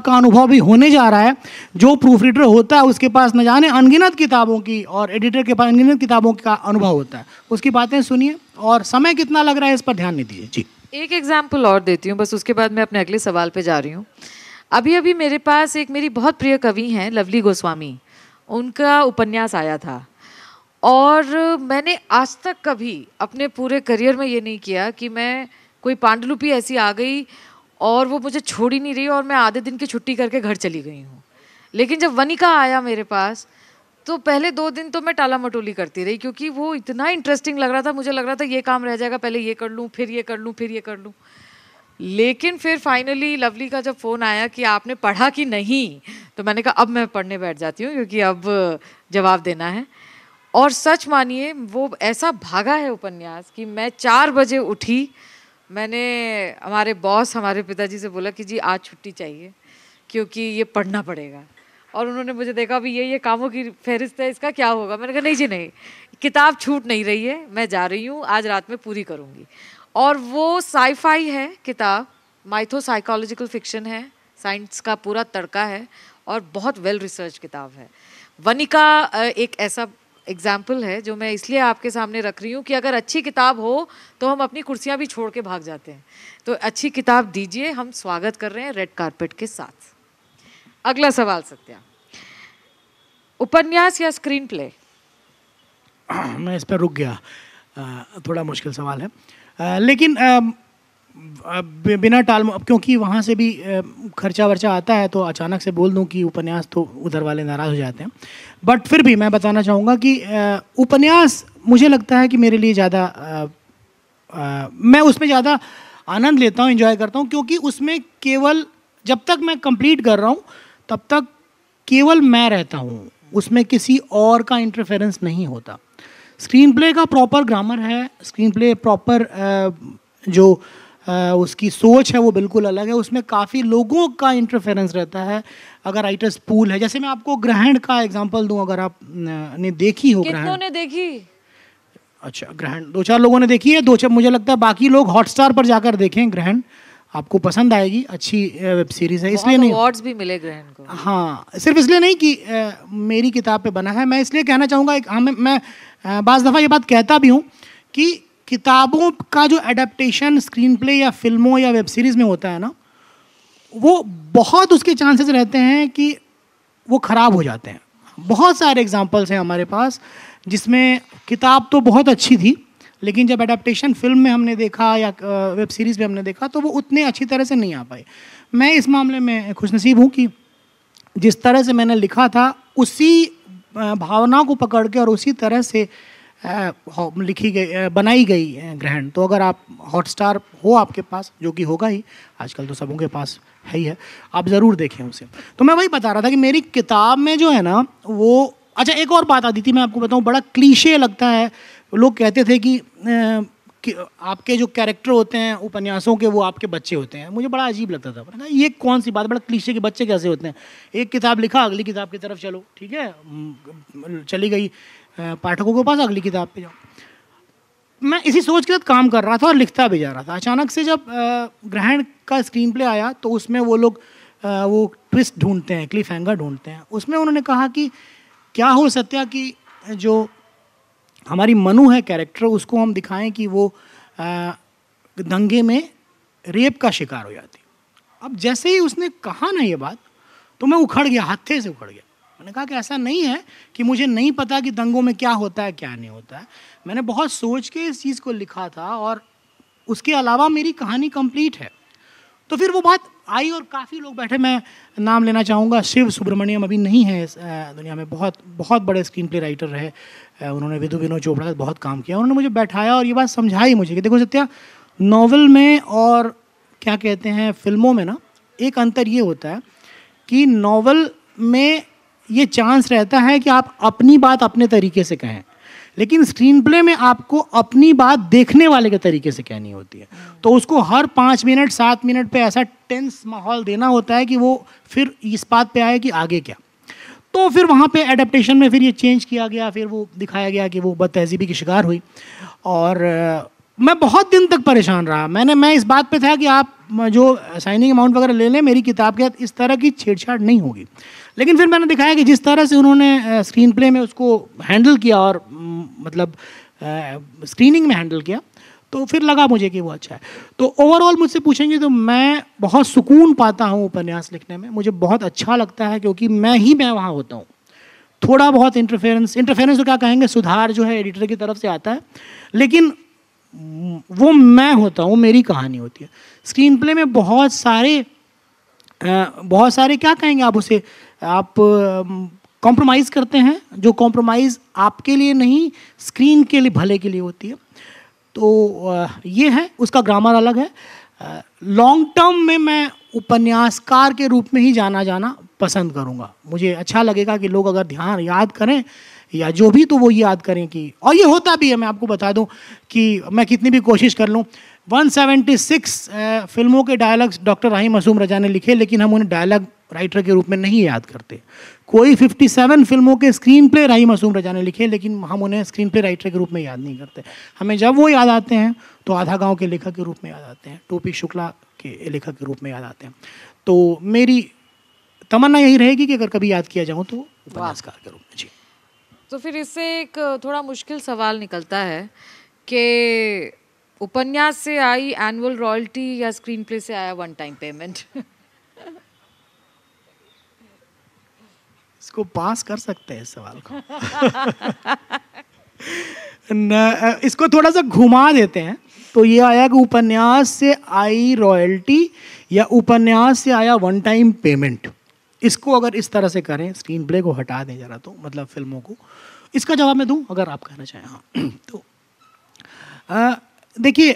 का अनुभव भी होने जा रहा है। जो प्रूफ रीडर होता है उसके पास न जाने अनगिनत किताबों की, और एडिटर के पास अनगिनत किताबों का अनुभव होता है। उसकी बातें सुनिए, और समय कितना लग रहा है इस पर ध्यान नहीं दीजिए जी। एक एग्जाम्पल और देती हूँ बस, उसके बाद मैं अपने अगले सवाल पे जा रही हूँ। अभी अभी मेरे पास एक मेरी बहुत प्रिय कवि हैं लवली गोस्वामी, उनका उपन्यास आया था, और मैंने आज तक कभी अपने पूरे करियर में ये नहीं किया कि मैं कोई पांडुलिपि ऐसी आ गई और वो मुझे छोड़ ही नहीं रही और मैं आधे दिन की छुट्टी करके घर चली गई हूँ। लेकिन जब वनिका आया मेरे पास तो पहले 2 दिन तो मैं टाला मटोली करती रही, क्योंकि वो इतना इंटरेस्टिंग लग रहा था। मुझे लग रहा था ये काम रह जाएगा, पहले ये कर लूँ, फिर ये कर लूँ, फिर ये कर लूँ। लेकिन फिर फाइनली लवली का जब फ़ोन आया कि आपने पढ़ा कि नहीं, तो मैंने कहा अब मैं पढ़ने बैठ जाती हूँ, क्योंकि अब जवाब देना है। और सच मानिए वो ऐसा भागा है उपन्यास कि मैं 4 बजे उठी, मैंने हमारे बॉस, हमारे पिताजी से बोला कि जी आज छुट्टी चाहिए क्योंकि ये पढ़ना पड़ेगा। और उन्होंने मुझे देखा अभी ये कामों की फहरिस्त है, इसका क्या होगा। मैंने कहा नहीं जी नहीं, किताब छूट नहीं रही है, मैं जा रही हूँ, आज रात में पूरी करूँगी। और वो साइफाई है किताब, माइथो साइकोलॉजिकल फिक्शन है, साइंस का पूरा तड़का है और बहुत वेल रिसर्च किताब है। वनिका एक ऐसा एग्जाम्पल है जो मैं इसलिए आपके सामने रख रही हूँ कि अगर अच्छी किताब हो तो हम अपनी कुर्सियाँ भी छोड़ के भाग जाते हैं। तो अच्छी किताब दीजिए, हम स्वागत कर रहे हैं रेड कारपेट के साथ। अगला सवाल सत्या, उपन्यास या स्क्रीन प्ले? मैं इस पर रुक गया, थोड़ा मुश्किल सवाल है, लेकिन बिना टाल, क्योंकि वहाँ से भी खर्चा वर्चा आता है, तो अचानक से बोल दूं कि उपन्यास, तो उधर वाले नाराज़ हो जाते हैं। बट फिर भी मैं बताना चाहूँगा कि उपन्यास मुझे लगता है कि मेरे लिए ज़्यादा, मैं उसमें ज़्यादा आनंद लेता हूँ, एंजॉय करता हूँ, क्योंकि उसमें केवल जब तक मैं कंप्लीट कर रहा हूँ तब तक केवल मैं रहता हूँ, उसमें किसी और का इंटरफेरेंस नहीं होता। स्क्रीन प्ले का प्रॉपर ग्रामर है, स्क्रीन प्ले प्रॉपर जो उसकी सोच है वो बिल्कुल अलग है, उसमें काफ़ी लोगों का इंटरफेरेंस रहता है। अगर राइटर्स पूल है, जैसे मैं आपको ग्रहण का एग्जांपल दूं, अगर आप ने देखी हो, कितनों ने देखी? अच्छा, ग्रहण 2-4 लोगों ने देखी है, 2-4 मुझे लगता है बाकी लोग हॉटस्टार पर जाकर देखें ग्रहण, आपको पसंद आएगी, अच्छी वेब सीरीज़ है। इसलिए नहीं, अवार्ड्स भी मिले ग्रहण को। हाँ, सिर्फ इसलिए नहीं कि मेरी किताब पे बना है। मैं इसलिए कहना चाहूँगा, मैं बाज़ दफ़ा ये बात कहता भी हूँ कि किताबों का जो एडेप्टेशन स्क्रीन प्ले या फिल्मों या वेब सीरीज़ में होता है ना, वो बहुत उसके चांसेस रहते हैं कि वो ख़राब हो जाते हैं। बहुत सारे एग्जांपल्स हैं हमारे पास जिसमें किताब तो बहुत अच्छी थी, लेकिन जब एडेप्टेशन फिल्म में हमने देखा या वेब सीरीज़ में हमने देखा तो वो उतने अच्छी तरह से नहीं आ पाई। मैं इस मामले में खुशनसीब हूँ कि जिस तरह से मैंने लिखा था उसी भावना को पकड़ के और उसी तरह से लिखी गई, बनाई गई ग्रहण। तो अगर आप हॉटस्टार हो आपके पास, जो कि होगा ही, आजकल तो सबों के पास है ही है, आप ज़रूर देखें उसे। तो मैं वही बता रहा था कि मेरी किताब में जो है ना वो, अच्छा एक और बात आती थी, मैं आपको बताऊं, बड़ा क्लीशे लगता है। लोग कहते थे कि आपके जो कैरेक्टर होते हैं उपन्यासों के वो आपके बच्चे होते हैं। मुझे बड़ा अजीब लगता था, मैंने कहा ये कौन सी बात, बड़ा क्लीशे के बच्चे कैसे होते हैं। एक किताब लिखा, अगली किताब की तरफ चलो, ठीक है, चली गई पाठकों के पास, अगली किताब पे जाओ। मैं इसी सोच के साथ काम कर रहा था और लिखता भी जा रहा था। अचानक से जब ग्रहण का स्क्रीन प्ले आया तो उसमें वो लोग वो ट्विस्ट ढूंढते हैं, क्लिफ हैंगर ढूंढते हैं। उसमें उन्होंने कहा कि क्या हो सत्या कि जो हमारी मनु है कैरेक्टर, उसको हम दिखाएं कि वो दंगे में रेप का शिकार हो जाती। अब जैसे ही उसने कहा ना ये बात, तो मैं उखड़ गया, हत्थे से उखड़ गया। मैंने कहा कि ऐसा नहीं है कि मुझे नहीं पता कि दंगों में क्या होता है क्या नहीं होता है। मैंने बहुत सोच के इस चीज़ को लिखा था और उसके अलावा मेरी कहानी कंप्लीट है। तो फिर वो बात आई और काफ़ी लोग बैठे, मैं नाम लेना चाहूँगा, शिव सुब्रमण्यम अभी नहीं है इस दुनिया में, बहुत बहुत बड़े स्क्रीन प्ले राइटर रहे, उन्होंने विधु विनोद चोपड़ा का बहुत काम किया। उन्होंने मुझे बैठाया और ये बात समझाई मुझे कि देखो सत्या, नॉवल में और क्या कहते हैं फिल्मों में ना एक अंतर ये होता है कि नॉवल में ये चांस रहता है कि आप अपनी बात अपने तरीके से कहें, लेकिन स्क्रीन प्ले में आपको अपनी बात देखने वाले के तरीके से कहनी होती है। तो उसको हर 5 मिनट 7 मिनट पे ऐसा टेंस माहौल देना होता है कि वो फिर इस बात पे आए कि आगे क्या। तो फिर वहाँ पे एडेप्टेशन में फिर ये चेंज किया गया, फिर वो दिखाया गया कि वो बदतहजीबी की शिकार हुई। और मैं बहुत दिन तक परेशान रहा। मैं इस बात पे था कि आप जो साइनिंग अमाउंट वगैरह ले लें, मेरी किताब के साथ इस तरह की छेड़छाड़ नहीं होगी। लेकिन फिर मैंने दिखाया कि जिस तरह से उन्होंने स्क्रीन प्ले में उसको हैंडल किया और मतलब स्क्रीनिंग में हैंडल किया, तो फिर लगा मुझे कि वो अच्छा है। तो ओवरऑल मुझसे पूछेंगे तो मैं बहुत सुकून पाता हूँ उपन्यास लिखने में। मुझे बहुत अच्छा लगता है क्योंकि मैं वहाँ होता हूँ। थोड़ा बहुत इंटरफेरेंस तो क्या कहेंगे, सुधार जो है एडिटर की तरफ से आता है, लेकिन वो मैं होता हूँ, मेरी कहानी होती है। स्क्रीन प्ले में बहुत सारे क्या कहेंगे आप उसे, आप कॉम्प्रोमाइज़ करते हैं, जो कॉम्प्रोमाइज़ आपके लिए नहीं स्क्रीन के लिए भले के लिए होती है। तो ये है, उसका ग्रामर अलग है। लॉन्ग टर्म में मैं उपन्यासकार के रूप में ही जाना पसंद करूँगा। मुझे अच्छा लगेगा कि लोग अगर ध्यान याद करें या जो भी, तो वो याद करें कि, और ये होता भी है। मैं आपको बता दूं कि मैं कितनी भी कोशिश कर लूं, 176 फिल्मों के डायलॉग्स डॉक्टर राही मासूम रजा ने लिखे, लेकिन हम उन्हें डायलॉग राइटर के रूप में नहीं याद करते। कोई 57 फिल्मों के स्क्रीन प्ले राही मासूम रजा ने लिखे, लेकिन हम उन्हें स्क्रीन प्ले राइटर के रूप में याद नहीं करते। हमें जब वो याद आते हैं तो आधा गाँव के लेखक के रूप में याद आते हैं, टोपी शुक्ला के लेखक के रूप में याद आते हैं। तो मेरी तमन्ना यही रहेगी कि अगर कभी याद किया जाऊँ तो उपन्यासकार के रूप में। जी। तो फिर इससे एक थोड़ा मुश्किल सवाल निकलता है कि उपन्यास से आई एनुअल रॉयल्टी या स्क्रीन प्ले से आया वन टाइम पेमेंट? इसको पास कर सकते हैं इस सवाल को। न, इसको थोड़ा सा घुमा देते हैं तो ये आया कि उपन्यास से आई रॉयल्टी या उपन्यास से आया वन टाइम पेमेंट। इसको अगर इस तरह से करें, स्क्रीन प्ले को हटा दें जरा, तो मतलब फिल्मों को, इसका जवाब मैं दूं अगर आप कहना चाहें। हाँ तो देखिए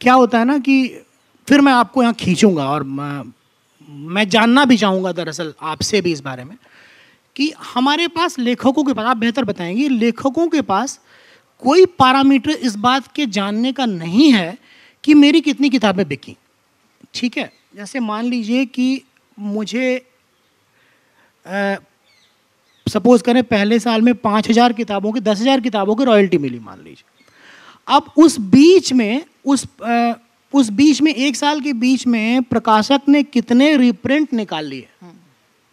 क्या होता है ना कि फिर मैं आपको यहाँ खींचूंगा और मैं जानना भी चाहूँगा दरअसल आपसे भी इस बारे में कि हमारे पास लेखकों के पास, आप बेहतर बताएंगे, लेखकों के पास कोई पैरामीटर इस बात के जानने का नहीं है कि मेरी कितनी किताबें बिकी। ठीक है, जैसे मान लीजिए कि मुझे सपोज करें पहले साल में 5000 किताबों की 10,000 किताबों की रॉयल्टी मिली मान लीजिए। अब उस बीच में उस उस बीच में 1 साल के बीच में प्रकाशक ने कितने रीप्रिंट निकाल लिए,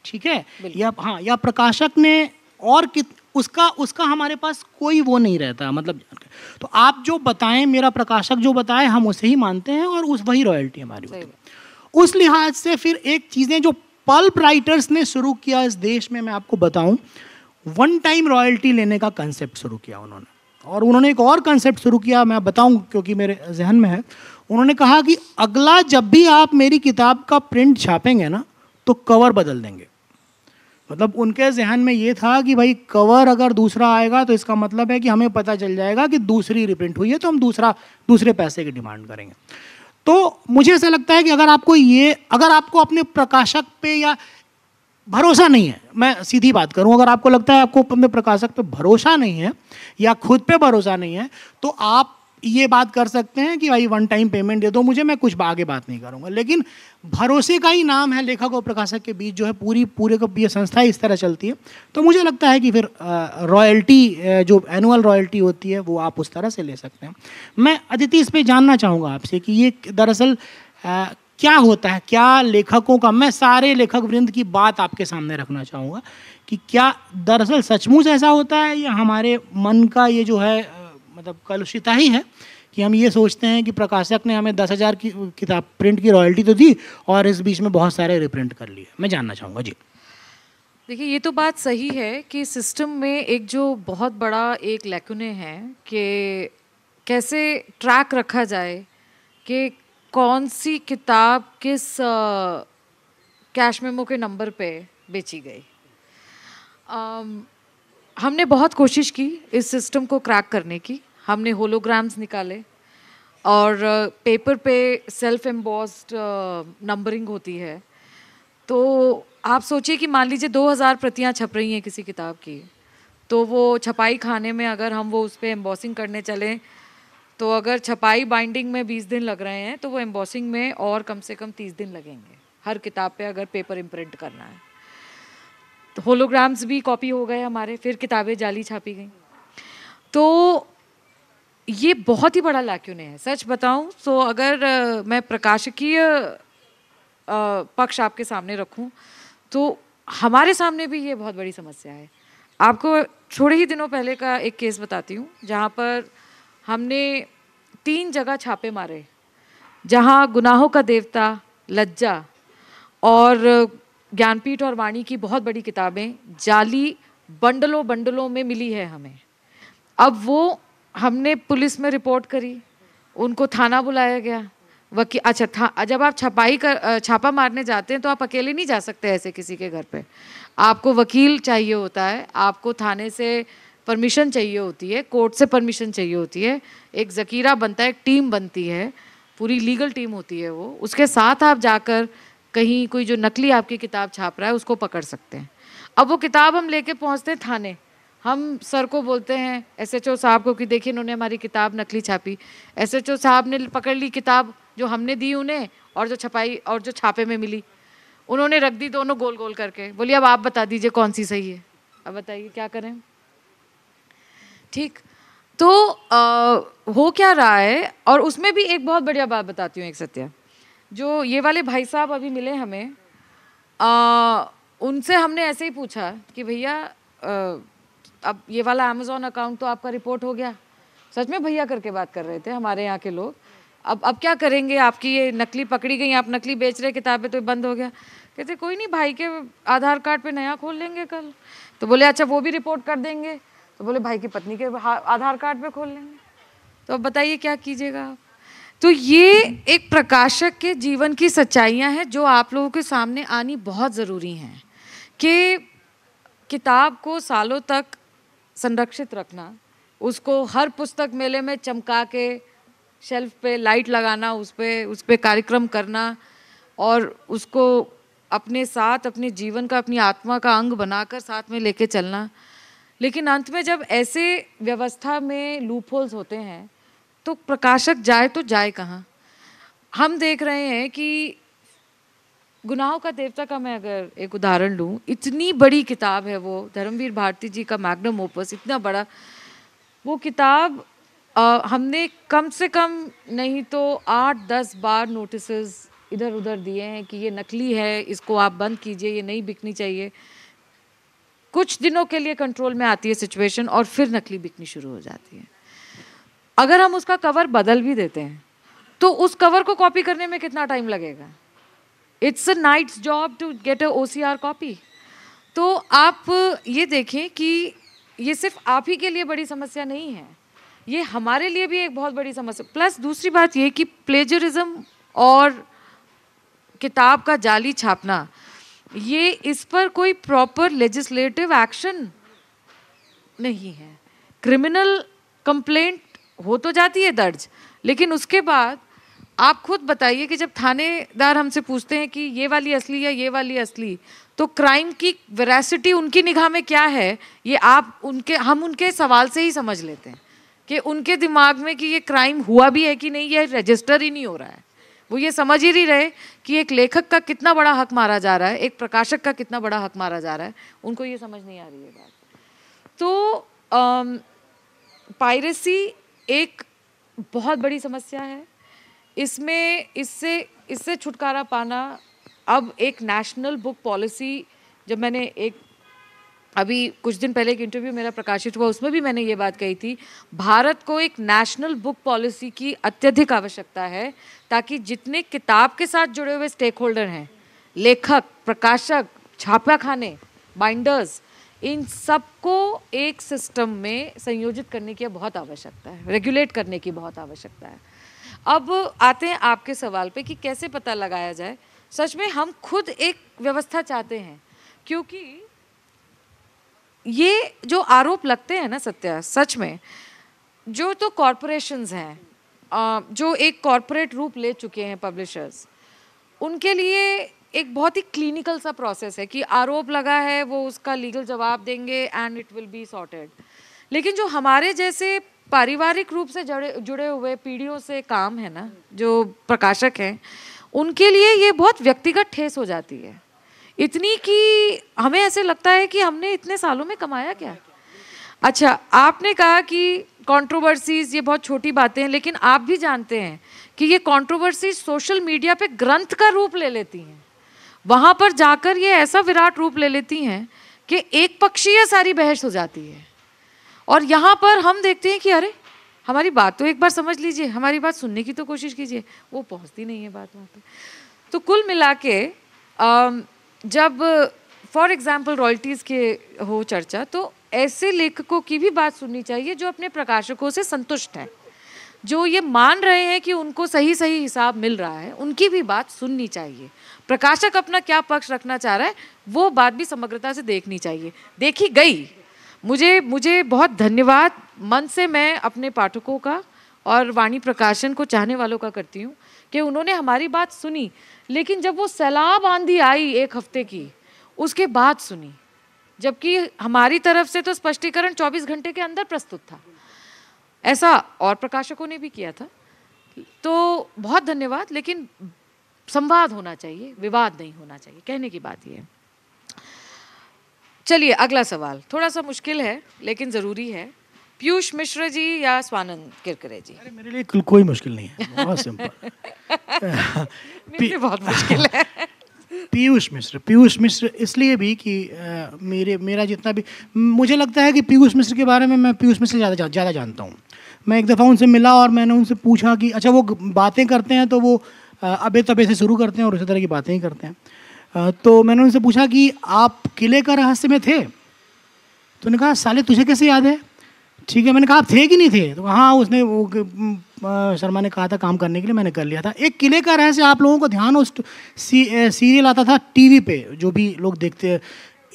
ठीक है, या हाँ, या प्रकाशक ने और उसका हमारे पास कोई वो नहीं रहता, मतलब तो आप जो बताएं, मेरा प्रकाशक जो बताए हम उसे ही मानते हैं और उस वही रॉयल्टी हमारी होती है। उस लिहाज से फिर एक चीज़ें जो पल्प राइटर्स ने शुरू किया इस देश में, मैं आपको बताऊं, वन टाइम रॉयल्टी लेने का कंसेप्ट शुरू किया उन्होंने। और उन्होंने एक और कंसेप्ट शुरू किया, मैं बताऊं क्योंकि मेरे जहन में है। उन्होंने कहा कि अगला जब भी आप मेरी किताब का प्रिंट छापेंगे ना, तो कवर बदल देंगे। मतलब उनके जहन में ये था कि भाई कवर अगर दूसरा आएगा तो इसका मतलब है कि हमें पता चल जाएगा कि दूसरी रिप्रिंट हुई है, तो हम दूसरे पैसे की डिमांड करेंगे। तो मुझे ऐसा लगता है कि अगर आपको अपने प्रकाशक पे या भरोसा नहीं है, मैं सीधी बात करूं, अगर आपको लगता है आपको अपने प्रकाशक पे भरोसा नहीं है या खुद पे भरोसा नहीं है, तो आप ये बात कर सकते हैं कि भाई वन टाइम पेमेंट दे दो मुझे, मैं कुछ आगे बात नहीं करूंगा। लेकिन भरोसे का ही नाम है लेखक और प्रकाशक के बीच, जो है पूरे को ये संस्था इस तरह चलती है। तो मुझे लगता है कि फिर रॉयल्टी, जो एनुअल रॉयल्टी होती है, वो आप उस तरह से ले सकते हैं। मैं अदिति इस पर जानना चाहूँगा आपसे कि ये दरअसल क्या होता है, क्या लेखकों का, मैं सारे लेखक वृंद की बात आपके सामने रखना चाहूँगा कि क्या दरअसल सचमुच ऐसा होता है या हमारे मन का ये जो है मतलब कलुषिता ही है कि हम ये सोचते हैं कि प्रकाशक ने हमें 10,000 की किताब प्रिंट की रॉयल्टी तो दी और इस बीच में बहुत सारे रिप्रिंट कर लिए। मैं जानना चाहूँगा जी। देखिए, ये तो बात सही है कि सिस्टम में एक जो बहुत बड़ा एक लैकुने है कि कैसे ट्रैक रखा जाए कि कौन सी किताब किस कैश मेमो के नंबर पे बेची गई। हमने बहुत कोशिश की इस सिस्टम को क्रैक करने की। हमने होलोग्राम्स निकाले और पेपर पे सेल्फ एम्बॉस्ड नंबरिंग होती है। तो आप सोचिए कि मान लीजिए 2000 प्रतियां छप रही हैं किसी किताब की, तो वो छपाई खाने में अगर हम वो उस पर एम्बॉसिंग करने चलें, तो अगर छपाई बाइंडिंग में 20 दिन लग रहे हैं, तो वो एम्बॉसिंग में और कम से कम 30 दिन लगेंगे हर किताब पे अगर पेपर इम्प्रिंट करना है। तो होलोग्राम्स भी कॉपी हो गए हमारे, फिर किताबें जाली छापी गई। तो ये बहुत ही बड़ा लैक्यूने है। सच बताऊं तो अगर मैं प्रकाशकीय पक्ष आपके सामने रखूं, तो हमारे सामने भी ये बहुत बड़ी समस्या है। आपको थोड़े ही दिनों पहले का एक केस बताती हूँ, जहाँ पर हमने 3 जगह छापे मारे, जहाँ गुनाहों का देवता, लज्जा और ज्ञानपीठ और वाणी की बहुत बड़ी किताबें जाली बंडलों में मिली है हमें। अब वो हमने पुलिस में रिपोर्ट करी, उनको थाना बुलाया गया, वकील, अच्छा जब आप छापा मारने जाते हैं तो आप अकेले नहीं जा सकते ऐसे किसी के घर पे, आपको वकील चाहिए होता है, आपको थाने से परमिशन चाहिए होती है, कोर्ट से परमिशन चाहिए होती है, एक ज़कीरा बनता है, एक टीम बनती है, पूरी लीगल टीम होती है वो, उसके साथ आप जाकर कहीं कोई जो नकली आपकी किताब छाप रहा है उसको पकड़ सकते हैं। अब वो किताब हम लेके पहुंचते हैं थाने, हम सर को बोलते हैं, एसएचओ साहब को, कि देखिए इन्होंने हमारी किताब नकली छापी। एसएचओ साहब ने पकड़ ली किताब जो हमने दी उन्हें और जो छपाई और जो छापे में मिली, उन्होंने रख दी दोनों गोल गोल करके, बोलिए अब आप बता दीजिए कौन सी सही है, अब बताइए क्या करें। ठीक, तो हो क्या रहा है। और उसमें भी एक बहुत बढ़िया बात बताती हूँ, एक सत्य, जो ये वाले भाई साहब अभी मिले हमें, उनसे हमने ऐसे ही पूछा कि भैया अब ये वाला अमेज़ॉन अकाउंट तो आपका रिपोर्ट हो गया, सच में भैया करके बात कर रहे थे हमारे यहाँ के लोग, अब क्या करेंगे, आपकी ये नकली पकड़ी गई, आप नकली बेच रहे किताबें, तो बंद हो गया। कहते कोई नहीं, भाई के आधार कार्ड पे नया खोल लेंगे कल। तो बोले अच्छा वो भी रिपोर्ट कर देंगे, तो बोले भाई की पत्नी के आधार कार्ड पे खोल लेंगे। तो अब बताइए क्या कीजिएगा आप। तो ये एक प्रकाशक के जीवन की सच्चाइयाँ हैं जो आप लोगों के सामने आनी बहुत ज़रूरी हैं, कि किताब को सालों तक संरक्षित रखना, उसको हर पुस्तक मेले में चमका के शेल्फ पे लाइट लगाना, उस पे कार्यक्रम करना और उसको अपने साथ, अपने जीवन का, अपनी आत्मा का अंग बनाकर साथ में लेके चलना। लेकिन अंत में जब ऐसे व्यवस्था में लूपहोल्स होते हैं तो प्रकाशक जाए तो जाए कहाँ। हम देख रहे हैं कि गुनाहों का देवता का मैं अगर एक उदाहरण लूँ, इतनी बड़ी किताब है वो, धर्मवीर भारती जी का मैग्नम ओपस, इतना बड़ा वो किताब हमने कम से कम नहीं तो 8-10 बार नोटिसेस इधर उधर दिए हैं कि ये नकली है, इसको आप बंद कीजिए, ये नहीं बिकनी चाहिए। कुछ दिनों के लिए कंट्रोल में आती है सिचुएशन और फिर नकली बिकनी शुरू हो जाती है। अगर हम उसका कवर बदल भी देते हैं तो उस कवर को कॉपी करने में कितना टाइम लगेगा? It's a night's job to get a OCR copy. तो आप ये देखें कि ये सिर्फ आप ही के लिए बड़ी समस्या नहीं है, ये हमारे लिए भी एक बहुत बड़ी समस्या। प्लस दूसरी बात ये कि प्लेजरिज्म और किताब का जाली छापना, ये इस पर कोई प्रॉपर लेजिस्लेटिव एक्शन नहीं है। क्रिमिनल कंप्लेंट हो तो जाती है दर्ज, लेकिन उसके बाद आप खुद बताइए कि जब थानेदार हमसे पूछते हैं कि ये वाली असली या ये वाली असली, तो क्राइम की वेरासिटी उनकी निगाह में क्या है, ये हम उनके सवाल से ही समझ लेते हैं कि उनके दिमाग में कि ये क्राइम हुआ भी है कि नहीं, ये रजिस्टर ही नहीं हो रहा है। वो ये समझ ही नहीं रहे कि एक लेखक का कितना बड़ा हक मारा जा रहा है, एक प्रकाशक का कितना बड़ा हक मारा जा रहा है, उनको ये समझ नहीं आ रही है बात। तो पायरेसी एक बहुत बड़ी समस्या है। इससे छुटकारा पाना, अब एक नेशनल बुक पॉलिसी, जब मैंने अभी कुछ दिन पहले एक इंटरव्यू मेरा प्रकाशित हुआ, उसमें भी मैंने ये बात कही थी, भारत को एक नेशनल बुक पॉलिसी की अत्यधिक आवश्यकता है, ताकि जितने किताब के साथ जुड़े हुए स्टेक होल्डर हैं, लेखक, प्रकाशक, छापाखाने, बाइंडर्स, इन सबको एक सिस्टम में संयोजित करने की बहुत आवश्यकता है, रेगुलेट करने की बहुत आवश्यकता है। अब आते हैं आपके सवाल पे कि कैसे पता लगाया जाए। सच में हम खुद एक व्यवस्था चाहते हैं, क्योंकि ये जो आरोप लगते हैं ना सत्या, सच में जो तो कॉरपोरेशंस हैं, जो एक कॉरपोरेट रूप ले चुके हैं पब्लिशर्स, उनके लिए एक बहुत ही क्लिनिकल सा प्रोसेस है कि आरोप लगा है, वो उसका लीगल जवाब देंगे and it will be sorted. लेकिन जो हमारे जैसे पारिवारिक रूप से जुड़े हुए पीढ़ियों से काम है ना, जो प्रकाशक हैं, उनके लिए ये बहुत व्यक्तिगत ठेस हो जाती है, इतनी कि हमें ऐसे लगता है कि हमने इतने सालों में कमाया क्या। अच्छा, आपने कहा कि कंट्रोवर्सीज ये बहुत छोटी बातें हैं, लेकिन आप भी जानते हैं कि ये कंट्रोवर्सीज सोशल मीडिया पे ग्रंथ का रूप ले लेती हैं। वहाँ पर जाकर ये ऐसा विराट रूप ले लेती हैं कि एक पक्षीय सारी बहस हो जाती है, और यहाँ पर हम देखते हैं कि अरे हमारी बात तो एक बार समझ लीजिए, हमारी बात सुनने की तो कोशिश कीजिए, वो पहुँचती नहीं है बात वहाँ पर। तो कुल मिला के जब फॉर एग्जाम्पल रॉयल्टीज़ के हो चर्चा, तो ऐसे लेखकों की भी बात सुननी चाहिए जो अपने प्रकाशकों से संतुष्ट हैं, जो ये मान रहे हैं कि उनको सही हिसाब मिल रहा है, उनकी भी बात सुननी चाहिए। प्रकाशक अपना क्या पक्ष रखना चाह रहा है, वो बात भी समग्रता से देखनी चाहिए। देखी गई। मुझे बहुत धन्यवाद मन से मैं अपने पाठकों का और वाणी प्रकाशन को चाहने वालों का करती हूँ कि उन्होंने हमारी बात सुनी, लेकिन जब वो सैलाब आंधी आई एक हफ्ते की, उसके बाद सुनी, जबकि हमारी तरफ से तो स्पष्टीकरण 24 घंटे के अंदर प्रस्तुत था। ऐसा और प्रकाशकों ने भी किया था। तो बहुत धन्यवाद, लेकिन संवाद होना चाहिए, विवाद नहीं होना चाहिए, कहने की बात ये है। चलिए अगला सवाल थोड़ा सा मुश्किल है लेकिन ज़रूरी है। पीयूष मिश्र जी या स्वानंद किरकिरे जी? अरे मेरे लिए कोई मुश्किल नहीं है, बहुत सिंपल। मेरे लिए बहुत मुश्किल है। पीयूष मिश्र इसलिए भी कि मेरा जितना भी, मुझे लगता है कि पीयूष मिश्र के बारे में मैं पीयूष मिश्र ज़्यादा जानता हूँ। मैं एक दफ़ा उनसे मिला और मैंने उनसे पूछा कि अच्छा वो बातें करते हैं तो वो अबे तबे से शुरू करते हैं और उसी तरह की बातें ही करते हैं। तो मैंने उनसे पूछा कि आप किले का रहस्य में थे? तो उन्होंने कहा साले तुझे कैसे याद है? ठीक है, मैंने कहा आप थे कि नहीं थे? तो हाँ, उसने वो शर्मा ने कहा था काम करने के लिए, मैंने कर लिया था। एक किले का रहस्य आप लोगों को ध्यान हो, सीरियल आता था टीवी पे, जो भी लोग देखते हैं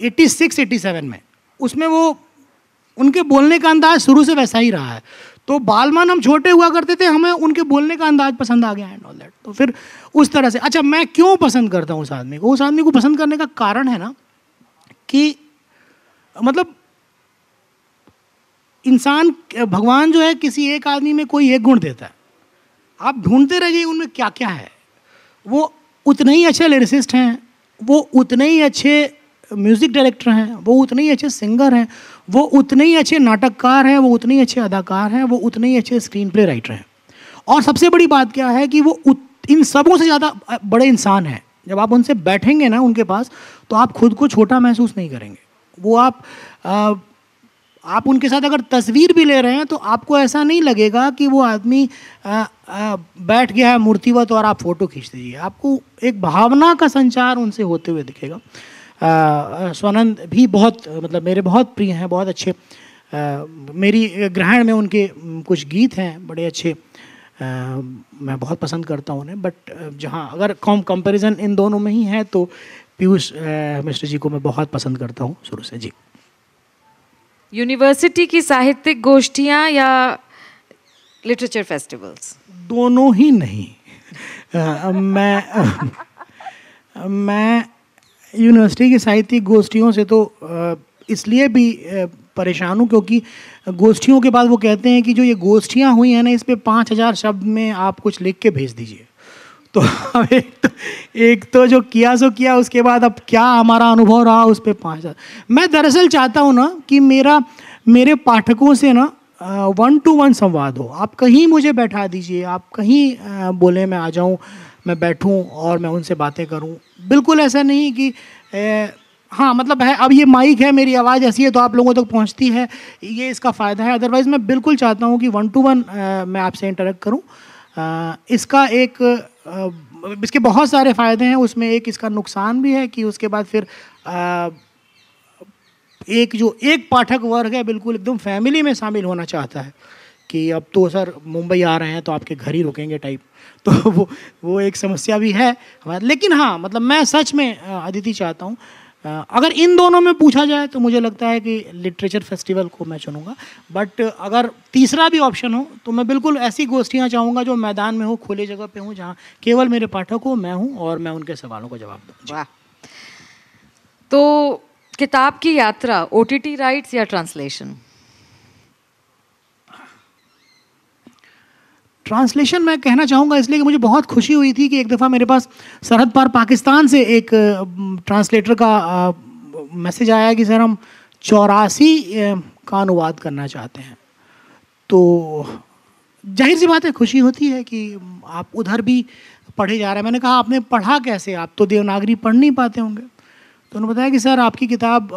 86-87 में, उसमें वो उनके बोलने का अंदाज शुरू से वैसा ही रहा है। तो बालमान हम छोटे हुआ करते थे, हमें उनके बोलने का अंदाज पसंद आ गया एंड ऑल दैट। तो फिर उस तरह से, अच्छा मैं क्यों पसंद करता हूँ उस आदमी को? उस आदमी को पसंद करने का कारण है ना कि मतलब इंसान, भगवान जो है किसी एक आदमी में कोई एक गुण देता है, आप ढूंढते रहिए उनमें क्या क्या है। वो उतने ही अच्छे लिरिसिस्ट हैं, वो उतने ही अच्छे म्यूज़िक डायरेक्टर हैं, वो उतने ही अच्छे सिंगर हैं, वो उतने ही अच्छे नाटककार हैं, वो उतने ही अच्छे अदाकार हैं, वो उतने ही अच्छे स्क्रीन प्ले राइटर हैं। और सबसे बड़ी बात क्या है कि वो इन सबों से ज़्यादा बड़े इंसान हैं। जब आप उनसे बैठेंगे ना उनके पास, तो आप खुद को छोटा महसूस नहीं करेंगे। वो आप उनके साथ अगर तस्वीर भी ले रहे हैं तो आपको ऐसा नहीं लगेगा कि वो आदमी बैठ गया है मूर्तिवत और आप फोटो खींच दीजिए। आपको एक भावना का संचार उनसे होते हुए दिखेगा। स्वानंद भी बहुत मतलब मेरे बहुत प्रिय हैं, बहुत अच्छे। मेरी ग्रहण में उनके कुछ गीत हैं बड़े अच्छे, मैं बहुत पसंद करता हूँ उन्हें। बट जहाँ अगर कंपैरिजन इन दोनों में ही है तो पीयूष मिश्र जी को मैं बहुत पसंद करता हूँ शुरू से। जी, यूनिवर्सिटी की साहित्यिक गोष्ठियाँ या लिटरेचर फेस्टिवल्स? दोनों ही नहीं। मैं यूनिवर्सिटी की साहित्यिक गोष्ठियों से तो इसलिए भी परेशान हूँ क्योंकि गोष्ठियों के बाद वो कहते हैं कि जो ये गोष्ठियाँ हुई हैं ना, इस पे 5000 शब्द में आप कुछ लिख के भेज दीजिए। तो अब एक तो जो किया सो किया, उसके बाद अब क्या हमारा अनुभव रहा उस पर 5000। मैं दरअसल चाहता हूँ ना कि मेरे पाठकों से ना 1-to-1 संवाद हो। आप कहीं मुझे बैठा दीजिए, आप कहीं बोले मैं आ जाऊँ, मैं बैठूँ और मैं उनसे बातें करूँ। बिल्कुल ऐसा नहीं कि हाँ मतलब है अब ये माइक है, मेरी आवाज़ ऐसी है तो आप लोगों तक पहुँचती है, ये इसका फ़ायदा है। अदरवाइज़ मैं बिल्कुल चाहता हूँ कि 1-to-1 मैं आपसे इंटरेक्ट करूँ। इसके बहुत सारे फ़ायदे हैं, उसमें एक इसका नुकसान भी है कि उसके बाद फिर एक पाठक वर्ग है बिल्कुल एकदम फैमिली में शामिल होना चाहता है कि अब तो सर मुंबई आ रहे हैं तो आपके घर ही रुकेंगे टाइप। तो वो एक समस्या भी है हमारे। लेकिन हाँ मतलब मैं सच में अदिति चाहता हूँ, अगर इन दोनों में पूछा जाए तो मुझे लगता है कि लिटरेचर फेस्टिवल को मैं चुनूंगा। बट अगर तीसरा भी ऑप्शन हो तो मैं बिल्कुल ऐसी गोष्ठियाँ चाहूँगा जो मैदान में हो, खुले जगह पे हो, जहाँ केवल मेरे पाठक हो, मैं हूँ और मैं उनके सवालों का जवाब दूँ। वाह। तो किताब की यात्रा OTT राइट्स या ट्रांसलेशन? ट्रांसलेशन मैं कहना चाहूँगा इसलिए कि मुझे बहुत खुशी हुई थी कि एक दफ़ा मेरे पास सरहद पार पाकिस्तान से एक ट्रांसलेटर का मैसेज आया कि सर हम 84 का अनुवाद करना चाहते हैं। तो जाहिर सी बात है खुशी होती है कि आप उधर भी पढ़े जा रहे हैं। मैंने कहा आपने पढ़ा कैसे, आप तो देवनागरी पढ़ नहीं पाते होंगे। तो उन्होंने बताया कि सर आपकी किताब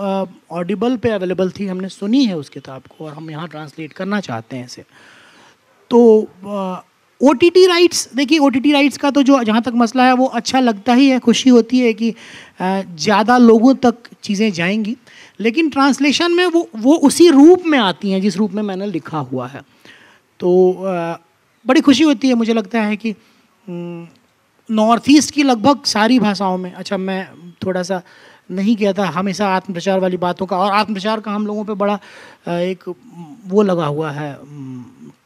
ऑडिबल पे अवेलेबल थी, हमने सुनी है उस किताब को और हम यहाँ ट्रांसलेट करना चाहते हैं इसे। तो OTT राइट्स, देखिए OTT राइट्स का तो जो जहाँ तक मसला है वो अच्छा लगता ही है, खुशी होती है कि ज़्यादा लोगों तक चीज़ें जाएंगी। लेकिन ट्रांसलेशन में वो उसी रूप में आती हैं जिस रूप में मैंने लिखा हुआ है। तो बड़ी खुशी होती है। मुझे लगता है कि नॉर्थ ईस्ट की लगभग सारी भाषाओं में, अच्छा मैं थोड़ा सा नहीं कहता हमेशा आत्मप्रचार वाली बातों का, और आत्मप्रचार का हम लोगों पे बड़ा एक वो लगा हुआ है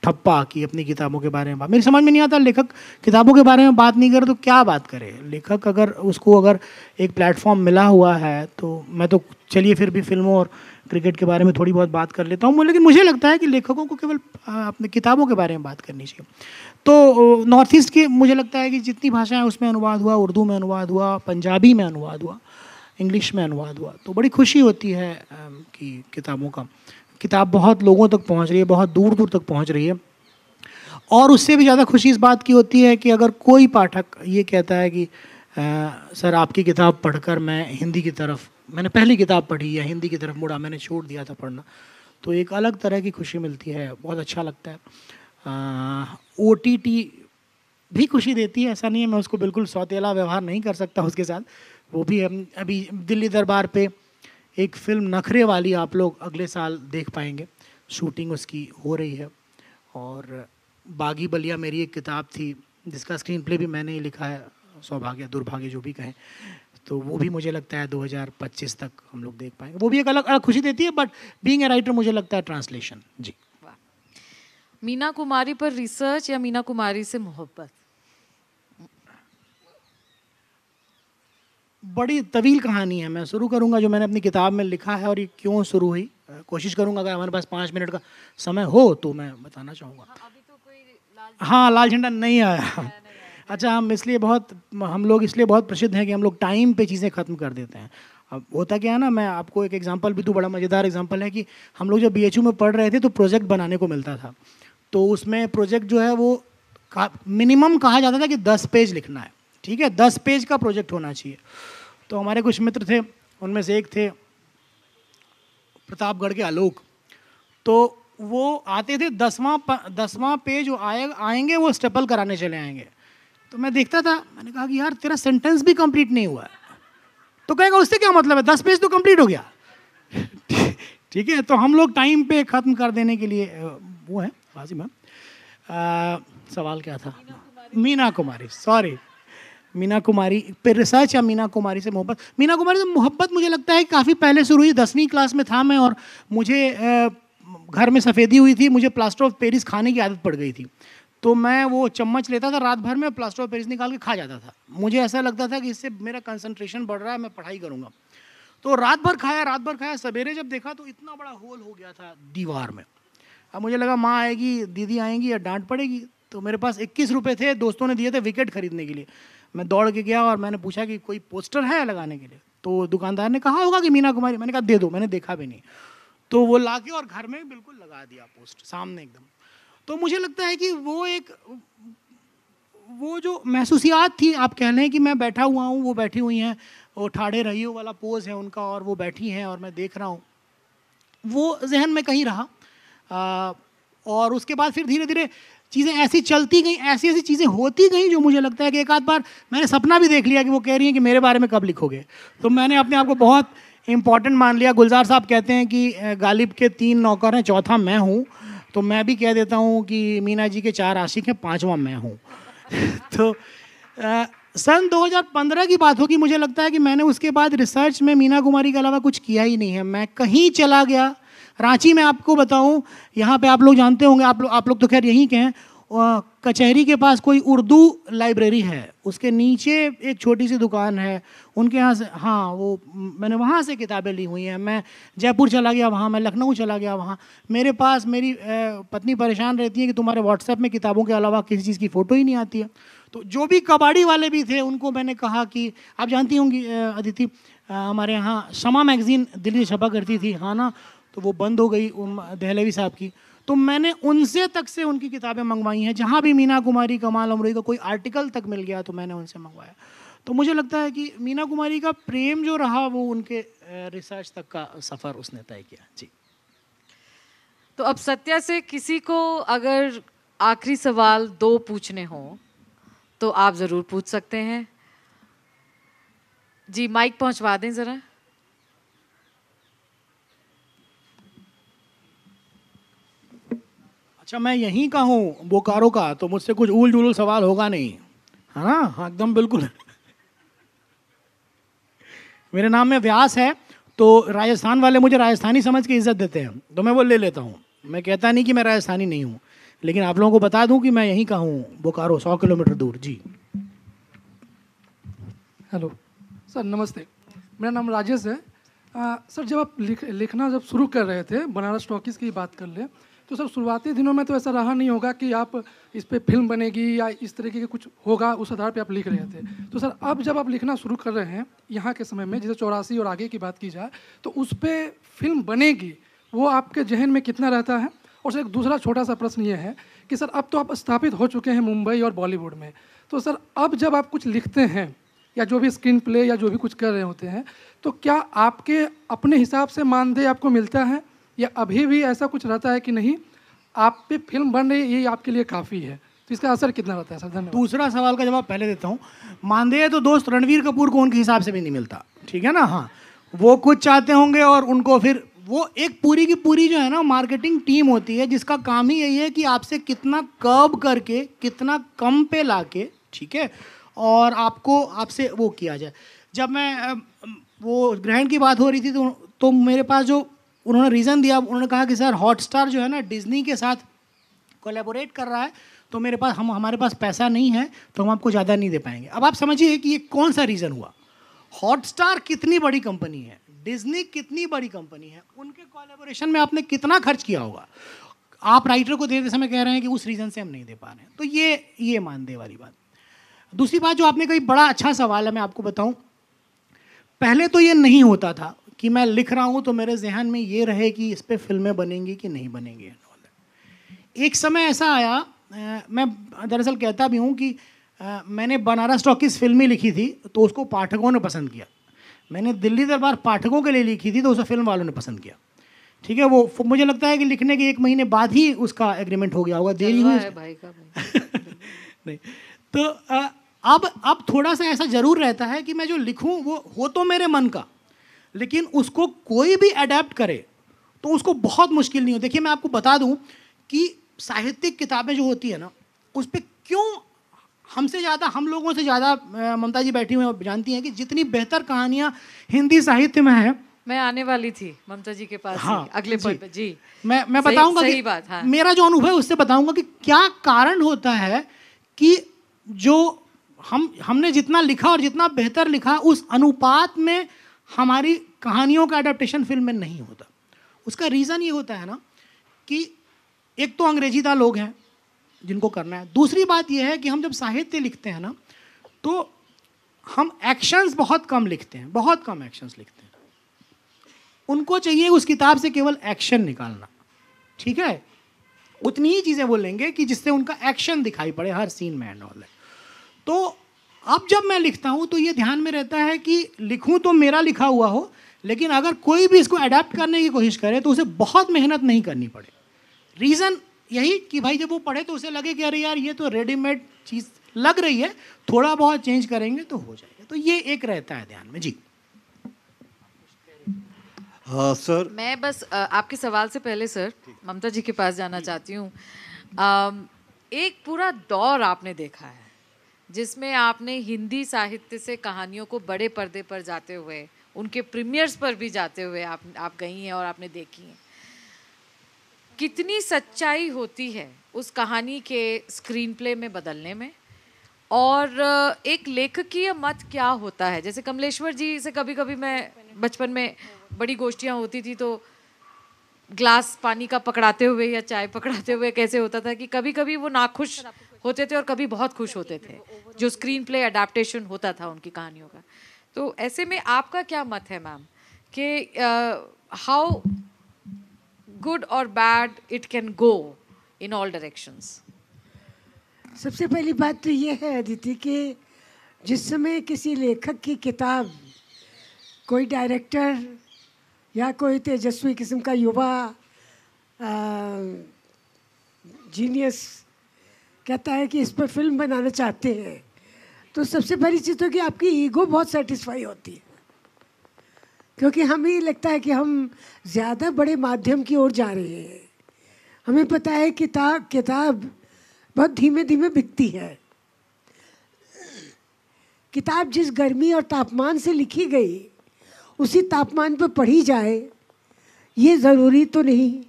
ठप्पा कि अपनी किताबों के बारे में बात, मेरी समझ में नहीं आता लेखक किताबों के बारे में बात नहीं करे तो क्या बात करे। लेखक अगर एक प्लेटफॉर्म मिला हुआ है तो मैं तो चलिए फिर भी फिल्मों और क्रिकेट के बारे में थोड़ी बहुत बात कर लेता हूँ, लेकिन मुझे लगता है कि लेखकों को केवल अपनी किताबों के बारे में बात करनी चाहिए। तो नॉर्थ ईस्ट की मुझे लगता है कि जितनी भाषाएँ उसमें अनुवाद हुआ, उर्दू में अनुवाद हुआ, पंजाबी में अनुवाद हुआ, इंग्लिश में अनुवाद हुआ, तो बड़ी खुशी होती है कि किताब बहुत लोगों तक पहुंच रही है, बहुत दूर दूर तक पहुंच रही है। और उससे भी ज़्यादा खुशी इस बात की होती है कि अगर कोई पाठक ये कहता है कि सर आपकी किताब पढ़कर मैं हिंदी की तरफ, मैंने पहली किताब पढ़ी या हिंदी की तरफ मुड़ा, मैंने छोड़ दिया था पढ़ना, तो एक अलग तरह की खुशी मिलती है, बहुत अच्छा लगता है। OTT भी खुशी देती है, ऐसा नहीं है, मैं उसको बिल्कुल सौतेला व्यवहार नहीं कर सकता उसके साथ। वो भी हम अभी दिल्ली दरबार पे एक फिल्म नखरे वाली आप लोग अगले साल देख पाएंगे, शूटिंग उसकी हो रही है। और बागी बलिया मेरी एक किताब थी जिसका स्क्रीन प्ले भी मैंने ही लिखा है, सौभाग्य दुर्भाग्य जो भी कहें, तो वो भी मुझे लगता है 2025 तक हम लोग देख पाएंगे। वो भी एक अलग खुशी देती है। बट बीइंग ए राइटर मुझे लगता है ट्रांसलेशन। जी। मीना कुमारी पर रिसर्च या मीना कुमारी से मोहब्बत? बड़ी तवील कहानी है, मैं शुरू करूंगा जो मैंने अपनी किताब में लिखा है और ये क्यों शुरू हुई। कोशिश करूंगा अगर हमारे पास 5 मिनट का समय हो तो मैं बताना चाहूँगा। अभी तो कोई हाँ लाल झंडा नहीं आया। अच्छा हम लोग इसलिए बहुत प्रसिद्ध हैं कि हम लोग टाइम पे चीज़ें ख़त्म कर देते हैं। अब होता क्या है ना, मैं आपको एक एग्जांपल भी दूँ, बड़ा मज़ेदार एग्जांपल है कि हम लोग जब BHU में पढ़ रहे थे तो प्रोजेक्ट बनाने को मिलता था। तो उसमें प्रोजेक्ट जो है वो मिनिमम कहा जाता था कि 10 पेज लिखना है, ठीक है, 10 पेज का प्रोजेक्ट होना चाहिए। तो हमारे कुछ मित्र थे, उनमें से एक थे प्रतापगढ़ के आलोक। तो वो आते थे 10वां पेज आएंगे वो स्टेपल कराने चले आएंगे। तो मैं देखता था, मैंने कहा कि यार तेरा सेंटेंस भी कंप्लीट नहीं हुआ है। तो कहेगा उससे क्या मतलब है, 10 पेज तो कंप्लीट हो गया। ठीक है, तो हम लोग टाइम पे ख़त्म कर देने के लिए वो है बाजी मैम। सवाल क्या था? मीना कुमारी, सॉरी, मीना कुमारी पे रिसर्च या मीना कुमारी से मोहब्बत। मीना कुमारी से मोहब्बत मुझे लगता है काफ़ी पहले शुरू हुई। 10वीं क्लास में था मैं और मुझे घर में सफ़ेदी हुई थी, मुझे प्लास्टर ऑफ पेरिस खाने की आदत पड़ गई थी। तो मैं वो चम्मच लेता था, रात भर में प्लास्टर ऑफ पेरिस निकाल के खा जाता था। मुझे ऐसा लगता था कि इससे मेरा कंसंट्रेशन बढ़ रहा है, मैं पढ़ाई करूँगा। तो रात भर खाया, सवेरे जब देखा तो इतना बड़ा होल हो गया था दीवार में। अब मुझे लगा माँ आएगी, दीदी आएंगी या डांट पड़ेगी। तो मेरे पास 21 रुपये थे, दोस्तों ने दिए थे विकेट खरीदने के लिए। मैं दौड़ के गया और मैंने पूछा कि कोई पोस्टर है लगाने के लिए। तो दुकानदार ने कहा होगा कि मीना कुमारी। मैंने कहा दे दो, मैंने देखा भी नहीं। तो वो ला के और घर में बिल्कुल लगा दिया पोस्ट सामने एकदम। तो मुझे लगता है कि वो जो महसूसियात थी, आप कह लें कि मैं बैठा हुआ हूँ, वो बैठी हुई हैं, वो ठाड़े रहियो वाला पोज है उनका और वो बैठी हैं और मैं देख रहा हूँ, वो जहन में कहीं रहा। और उसके बाद फिर धीरे धीरे चीज़ें ऐसी चलती गई, ऐसी ऐसी चीज़ें होती गई जो मुझे लगता है कि एक आध बार मैंने सपना भी देख लिया कि वो कह रही हैं कि मेरे बारे में कब लिखोगे। तो मैंने अपने आप को बहुत इम्पॉर्टेंट मान लिया। गुलजार साहब कहते हैं कि गालिब के 3 नौकर हैं, चौथा मैं हूँ। तो मैं भी कह देता हूँ कि मीना जी के 4 आशिक हैं, 5वां मैं हूँ। तो सन 2015 की बात होगी, मुझे लगता है कि मैंने उसके बाद रिसर्च में मीना कुमारी के अलावा कुछ किया ही नहीं है। मैं कहीं चला गया, रांची में आपको बताऊं, यहाँ पे आप लोग जानते होंगे, आप लोग तो खैर यहीं के हैं, कचहरी के पास कोई उर्दू लाइब्रेरी है, उसके नीचे एक छोटी सी दुकान है उनके यहाँ से। हाँ, वो मैंने वहाँ से किताबें ली हुई हैं। मैं जयपुर चला गया वहाँ, मैं लखनऊ चला गया वहाँ। मेरे पास मेरी पत्नी परेशान रहती है कि तुम्हारे व्हाट्सएप में किताबों के अलावा किसी चीज़ की फ़ोटो ही नहीं आती है। तो जो भी कबाड़ी वाले भी थे उनको मैंने कहा कि आप जानती होंगी अदिति, हमारे यहाँ शमा मैगज़ीन दिल्ली से छपा करती थी, हाँ ना, तो वो बंद हो गई दहलवी साहब की। तो मैंने उनसे तक से उनकी किताबें मंगवाई हैं। जहाँ भी मीना कुमारी, कमाल अमरोही का कोई आर्टिकल तक मिल गया तो मैंने उनसे मंगवाया। तो मुझे लगता है कि मीना कुमारी का प्रेम जो रहा वो उनके रिसर्च तक का सफ़र उसने तय किया। जी। तो अब सत्या से किसी को अगर आखिरी सवाल 2 पूछने हों तो आप ज़रूर पूछ सकते हैं। जी, माइक पहुंचवा दें ज़रा। अच्छा, मैं यहीं का हूँ बोकारो का, तो मुझसे कुछ ऊल जुलूल सवाल होगा नहीं, है ना? हाँ, एकदम बिल्कुल। मेरे नाम में व्यास है, तो राजस्थान वाले मुझे राजस्थानी समझ के इज्जत देते हैं, तो मैं वो ले लेता हूँ। मैं कहता नहीं कि मैं राजस्थानी नहीं हूँ, लेकिन आप लोगों को बता दूँ कि मैं यहीं का हूँ, बोकारो 100 किलोमीटर दूर। जी। हेलो सर, नमस्ते। मेरा नाम राजेश है। सर, जब आप लिखना जब शुरू कर रहे थे, बनारस टॉकीज़ की बात कर ले, तो सर शुरुआती दिनों में तो ऐसा रहा नहीं होगा कि आप इस पे फिल्म बनेगी या इस तरीके के कुछ होगा, उस आधार पे आप लिख रहे थे। तो सर अब जब आप लिखना शुरू कर रहे हैं यहाँ के समय में, जैसे 84 और आगे की बात की जाए, तो उस पर फिल्म बनेगी वो आपके जहन में कितना रहता है? और सर एक दूसरा छोटा सा प्रश्न ये है कि सर अब तो आप स्थापित हो चुके हैं मुंबई और बॉलीवुड में, तो सर अब जब आप कुछ लिखते हैं या जो भी स्क्रीन प्ले या जो भी कुछ कर रहे होते हैं, तो क्या आपके अपने हिसाब से मानदेय आपको मिलता है या अभी भी ऐसा कुछ रहता है कि नहीं आप पे फिल्म बन रही है ये आपके लिए काफ़ी है? तो इसका असर कितना रहता है सर? धन्यवाद। दूसरा सवाल का जवाब पहले देता हूँ। मानदेय तो दोस्त रणवीर कपूर को उनके हिसाब से भी नहीं मिलता, ठीक है ना? हाँ, वो कुछ चाहते होंगे और उनको फिर वो एक पूरी की पूरी जो है ना मार्केटिंग टीम होती है जिसका काम ही यही है कि आपसे कितना कर्ब करके कितना कम पे लाके, ठीक है, और आपसे वो किया जाए। जब मैं वो ग्रहण की बात हो रही थी तो मेरे पास जो उन्होंने रीज़न दिया, उन्होंने कहा कि सर हॉटस्टार जो है ना डिज्नी के साथ कोलैबोरेट कर रहा है, तो हमारे पास पैसा नहीं है, तो हम आपको ज़्यादा नहीं दे पाएंगे। अब आप समझिए कि ये कौन सा रीज़न हुआ। हॉटस्टार कितनी बड़ी कंपनी है, डिज्नी कितनी बड़ी कंपनी है, उनके कोलैबोरेशन में आपने कितना खर्च किया होगा। आप राइटर को देते समय कह रहे हैं कि उस रीज़न से हम नहीं दे पा रहे हैं, तो ये मानदेय वाली बात। दूसरी बात जो आपने कही, बड़ा अच्छा सवाल है, मैं आपको बताऊं, पहले तो ये नहीं होता था कि मैं लिख रहा हूँ तो मेरे जहन में ये रहे कि इस पे फिल्में बनेंगी कि नहीं बनेंगी। एक समय ऐसा आया, मैं दरअसल कहता भी हूँ कि मैंने बनारस टॉकीज फिल्म ही लिखी थी तो उसको पाठकों ने पसंद किया। मैंने दिल्ली दरबार पाठकों के लिए लिखी थी तो उसे फिल्म वालों ने पसंद किया। ठीक है, वो मुझे लगता है कि लिखने के 1 महीने बाद ही उसका एग्रीमेंट हो गया होगा, देरी हुई भाई का भाई। नहीं तो अब थोड़ा सा ऐसा जरूर रहता है कि मैं जो लिखूं वो हो तो मेरे मन का, लेकिन उसको कोई भी अडेप्ट करे तो उसको बहुत मुश्किल नहीं हो। देखिए मैं आपको बता दूं कि साहित्यिक किताबें जो होती है ना, उस पर क्यों हमसे ज़्यादा, हम लोगों से ज़्यादा ममता जी बैठी हुई जानती हैं कि जितनी बेहतर कहानियाँ हिंदी साहित्य में है। मैं आने वाली थी ममता जी के पास हाँ, अगले पल पे जी। मैं बताऊंगा सही कि बात, हाँ। मेरा जो अनुभव है उससे बताऊंगा कि क्या कारण होता है कि जो हमने जितना लिखा और जितना बेहतर लिखा उस अनुपात में हमारी कहानियों का अडेप्टेशन फिल्म में नहीं होता। उसका रीज़न ये होता है ना कि एक तो अंग्रेजीदा लोग हैं जिनको करना है, दूसरी बात यह है कि हम जब साहित्य लिखते हैं ना तो हम एक्शंस बहुत कम लिखते हैं, बहुत कम एक्शंस लिखते हैं। उनको चाहिए उस किताब से केवल एक्शन निकालना, ठीक है, उतनी ही चीज़ें बोलेंगे कि जिससे उनका एक्शन दिखाई पड़े हर सीन में एंड ऑल। तो अब जब मैं लिखता हूँ तो ये ध्यान में रहता है कि लिखूँ तो मेरा लिखा हुआ हो, लेकिन अगर कोई भी इसको अडेप्ट करने की कोशिश करे तो उसे बहुत मेहनत नहीं करनी पड़े। रीज़न यही कि भाई जब वो पढ़े तो उसे लगे कि अरे यार ये तो रेडीमेड चीज़ लग रही है, थोड़ा बहुत चेंज करेंगे तो हो जाएगा। तो ये एक रहता है ध्यान में जी। हाँ सर, मैं बस आपके सवाल से पहले सर ममता जी के पास जाना चाहती हूँ। एक पूरा दौर आपने देखा है जिसमें आपने हिंदी साहित्य से कहानियों को बड़े पर्दे पर जाते हुए, उनके प्रीमियर्स पर भी जाते हुए आप गई हैं और आपने देखी हैं। कितनी सच्चाई होती है उस कहानी के स्क्रीन प्ले में बदलने में, और एक लेखकीय मत क्या होता है। जैसे कमलेश्वर जी से कभी कभी मैं बचपन में बड़ी गोष्ठियाँ होती थी तो ग्लास पानी का पकड़ाते हुए या चाय पकड़ाते हुए कैसे होता था कि कभी कभी वो नाखुश होते थे और कभी बहुत खुश होते थे जो स्क्रीन प्ले अडेप्टेशन होता था उनकी कहानियों का। तो ऐसे में आपका क्या मत है मैम कि हाउ गुड और bad it can go in all directions? सबसे पहली बात तो ये है अदिति कि जिस समय किसी लेखक की किताब कोई डायरेक्टर या कोई तेजस्वी किस्म का युवा जीनियस कहता है कि इस पर फिल्म बनाना चाहते हैं, तो सबसे पहली चीज़ तो कि आपकी ईगो बहुत सेटिस्फाई होती है, क्योंकि हमें लगता है कि हम ज़्यादा बड़े माध्यम की ओर जा रहे हैं। हमें पता है किताब बहुत धीमे धीमे बिकती है। किताब जिस गर्मी और तापमान से लिखी गई उसी तापमान पर पढ़ी जाए ये ज़रूरी तो नहीं।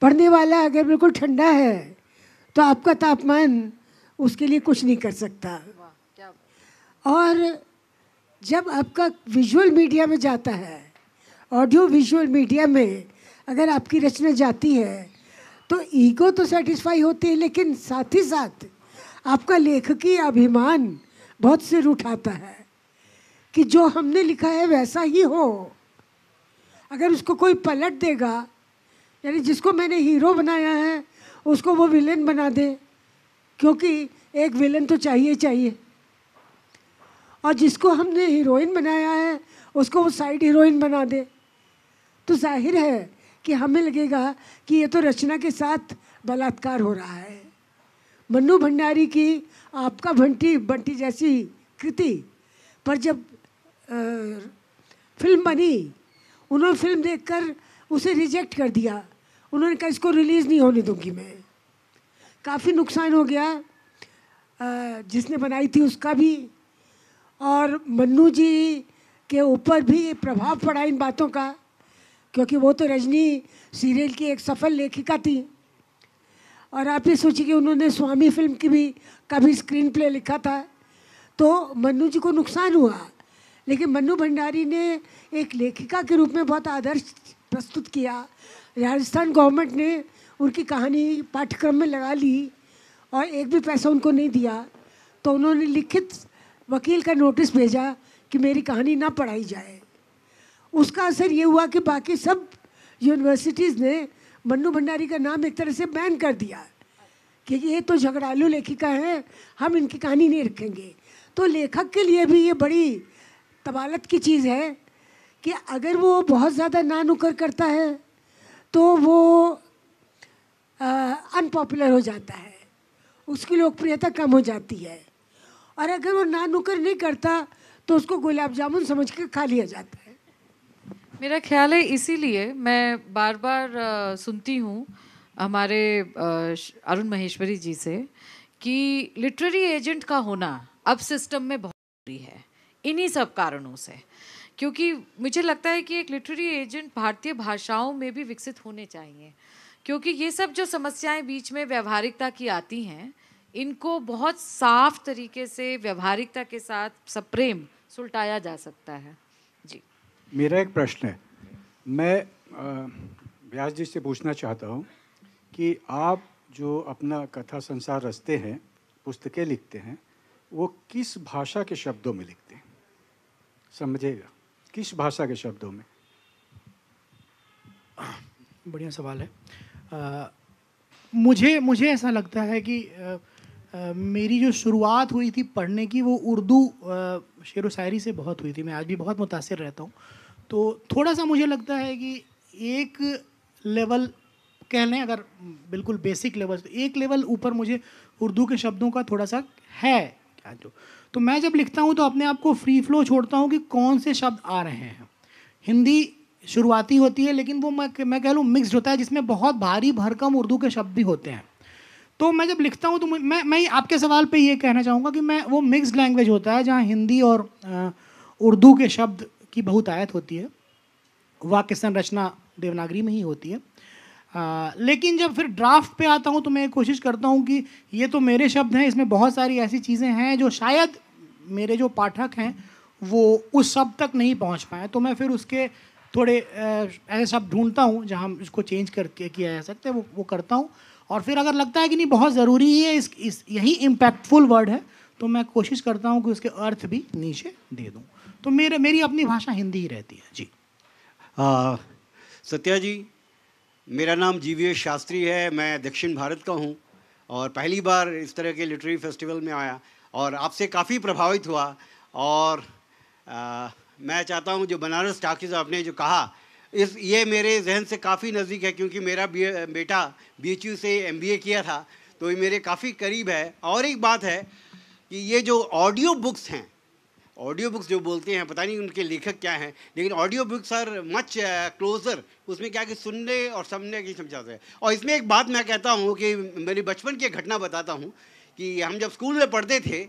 पढ़ने वाला अगर बिल्कुल ठंडा है तो आपका तापमान उसके लिए कुछ नहीं कर सकता। और जब आपका विजुअल मीडिया में जाता है, ऑडियो विजुअल मीडिया में अगर आपकी रचना जाती है तो ईगो तो सेटिस्फाई होती है, लेकिन साथ ही साथ आपका लेखकीय अभिमान बहुत सिर उठाता है कि जो हमने लिखा है वैसा ही हो। अगर उसको कोई पलट देगा, यानी जिसको मैंने हीरो बनाया है उसको वो विलेन बना दे, क्योंकि एक विलेन तो चाहिए चाहिए, और जिसको हमने हीरोइन बनाया है उसको वो साइड हीरोइन बना दे, तो जाहिर है कि हमें लगेगा कि ये तो रचना के साथ बलात्कार हो रहा है। मन्नू भंडारी की आपका बंटी जैसी कृति पर जब फिल्म बनी, उन्होंने फिल्म देखकर उसे रिजेक्ट कर दिया। उन्होंने कहा इसको रिलीज़ नहीं होने दूंगी मैं। काफ़ी नुकसान हो गया जिसने बनाई थी उसका भी, और मन्नू जी के ऊपर भी प्रभाव पड़ा इन बातों का, क्योंकि वो तो रजनी सीरियल की एक सफल लेखिका थी। और आप ये सोचिए कि उन्होंने स्वामी फिल्म की भी कभी स्क्रीन प्ले लिखा था, तो मन्नू जी को नुकसान हुआ। लेकिन मन्नू भंडारी ने एक लेखिका के रूप में बहुत आदर्श प्रस्तुत किया। राजस्थान गवर्नमेंट ने उनकी कहानी पाठ्यक्रम में लगा ली और एक भी पैसा उनको नहीं दिया, तो उन्होंने लिखित वकील का नोटिस भेजा कि मेरी कहानी ना पढ़ाई जाए। उसका असर ये हुआ कि बाकी सब यूनिवर्सिटीज़ ने मन्नू भंडारी का नाम एक तरह से बैन कर दिया कि ये तो झगड़ालू लेखिका है, हम इनकी कहानी नहीं रखेंगे। तो लेखक के लिए भी ये बड़ी तबालत की चीज़ है कि अगर वो बहुत ज़्यादा ना नुकर करता है तो वो अनपॉपुलर हो जाता है, उसकी लोकप्रियता कम हो जाती है। और अगर वो ना नुकर नहीं करता तो उसको गुलाब जामुन समझ के खा लिया जाता है। मेरा ख्याल है इसीलिए मैं बार बार सुनती हूँ हमारे अरुण महेश्वरी जी से कि लिटरेरी एजेंट का होना अब सिस्टम में बहुत जरूरी है, इन्हीं सब कारणों से। क्योंकि मुझे लगता है कि एक लिटरेरी एजेंट भारतीय भाषाओं में भी विकसित होने चाहिए, क्योंकि ये सब जो समस्याएं बीच में व्यवहारिकता की आती हैं, इनको बहुत साफ तरीके से व्यवहारिकता के साथ सप्रेम सुलटाया जा सकता है। जी, मेरा एक प्रश्न है, मैं व्यास जी से पूछना चाहता हूँ कि आप जो अपना कथा संसार रचते हैं, पुस्तकें लिखते हैं, वो किस भाषा के शब्दों में लिखते हैं? समझेगा, किस भाषा के शब्दों में? बढ़िया सवाल है। मुझे ऐसा लगता है कि मेरी जो शुरुआत हुई थी पढ़ने की वो उर्दू शेर व शायरी से बहुत हुई थी। मैं आज भी बहुत मुतासिर रहता हूँ। तो थोड़ा सा मुझे लगता है कि एक लेवल कह लें, अगर बिल्कुल बेसिक लेवल, तो एक लेवल ऊपर मुझे उर्दू के शब्दों का थोड़ा सा है क्या जो। तो मैं जब लिखता हूँ तो अपने आप को फ्री फ्लो छोड़ता हूँ कि कौन से शब्द आ रहे हैं। हिंदी शुरुआती होती है लेकिन वो मैं कह लूँ मिक्स्ड होता है, जिसमें बहुत भारी भरकम उर्दू के शब्द भी होते हैं। तो मैं जब लिखता हूँ तो मैं आपके सवाल पे ये कहना चाहूँगा कि मैं वो मिक्स्ड लैंग्वेज होता है जहाँ हिंदी और उर्दू के शब्द की बहुत आयत होती है। वाक्य संरचना देवनागरी में ही होती है। लेकिन जब फिर ड्राफ्ट पे आता हूँ तो मैं कोशिश करता हूँ कि ये तो मेरे शब्द हैं, इसमें बहुत सारी ऐसी चीज़ें हैं जो शायद मेरे जो पाठक हैं वो उस शब्द तक नहीं पहुँच पाए। तो मैं फिर उसके थोड़े ऐसे शब्द ढूंढता हूँ जहाँ हम इसको चेंज करके किया जा सकता है, वो करता हूँ। और फिर अगर लगता है कि नहीं बहुत ज़रूरी है, यही इम्पैक्टफुल वर्ड है, तो मैं कोशिश करता हूँ कि उसके अर्थ भी नीचे दे दूँ। तो मेरी अपनी भाषा हिंदी ही रहती है। जी। सत्या जी, मेरा नाम जीवीएस शास्त्री है, मैं दक्षिण भारत का हूँ और पहली बार इस तरह के लिटरेरी फेस्टिवल में आया और आपसे काफ़ी प्रभावित हुआ। और मैं चाहता हूँ जो बनारस टॉकीज़ आपने जो कहा, ये मेरे जहन से काफ़ी नज़दीक है, क्योंकि मेरा बेटा BHU से MBA किया था, तो ये मेरे काफ़ी करीब है। और एक बात है कि ये जो ऑडियो बुक्स हैं, ऑडियो बुक्स जो बोलते हैं, पता नहीं उनके लेखक क्या हैं, लेकिन audio books are much closer. उसमें क्या कि सुनने और समझने की समझाते हैं। और इसमें एक बात मैं कहता हूँ कि मेरी बचपन की घटना बताता हूँ कि हम जब स्कूल में पढ़ते थे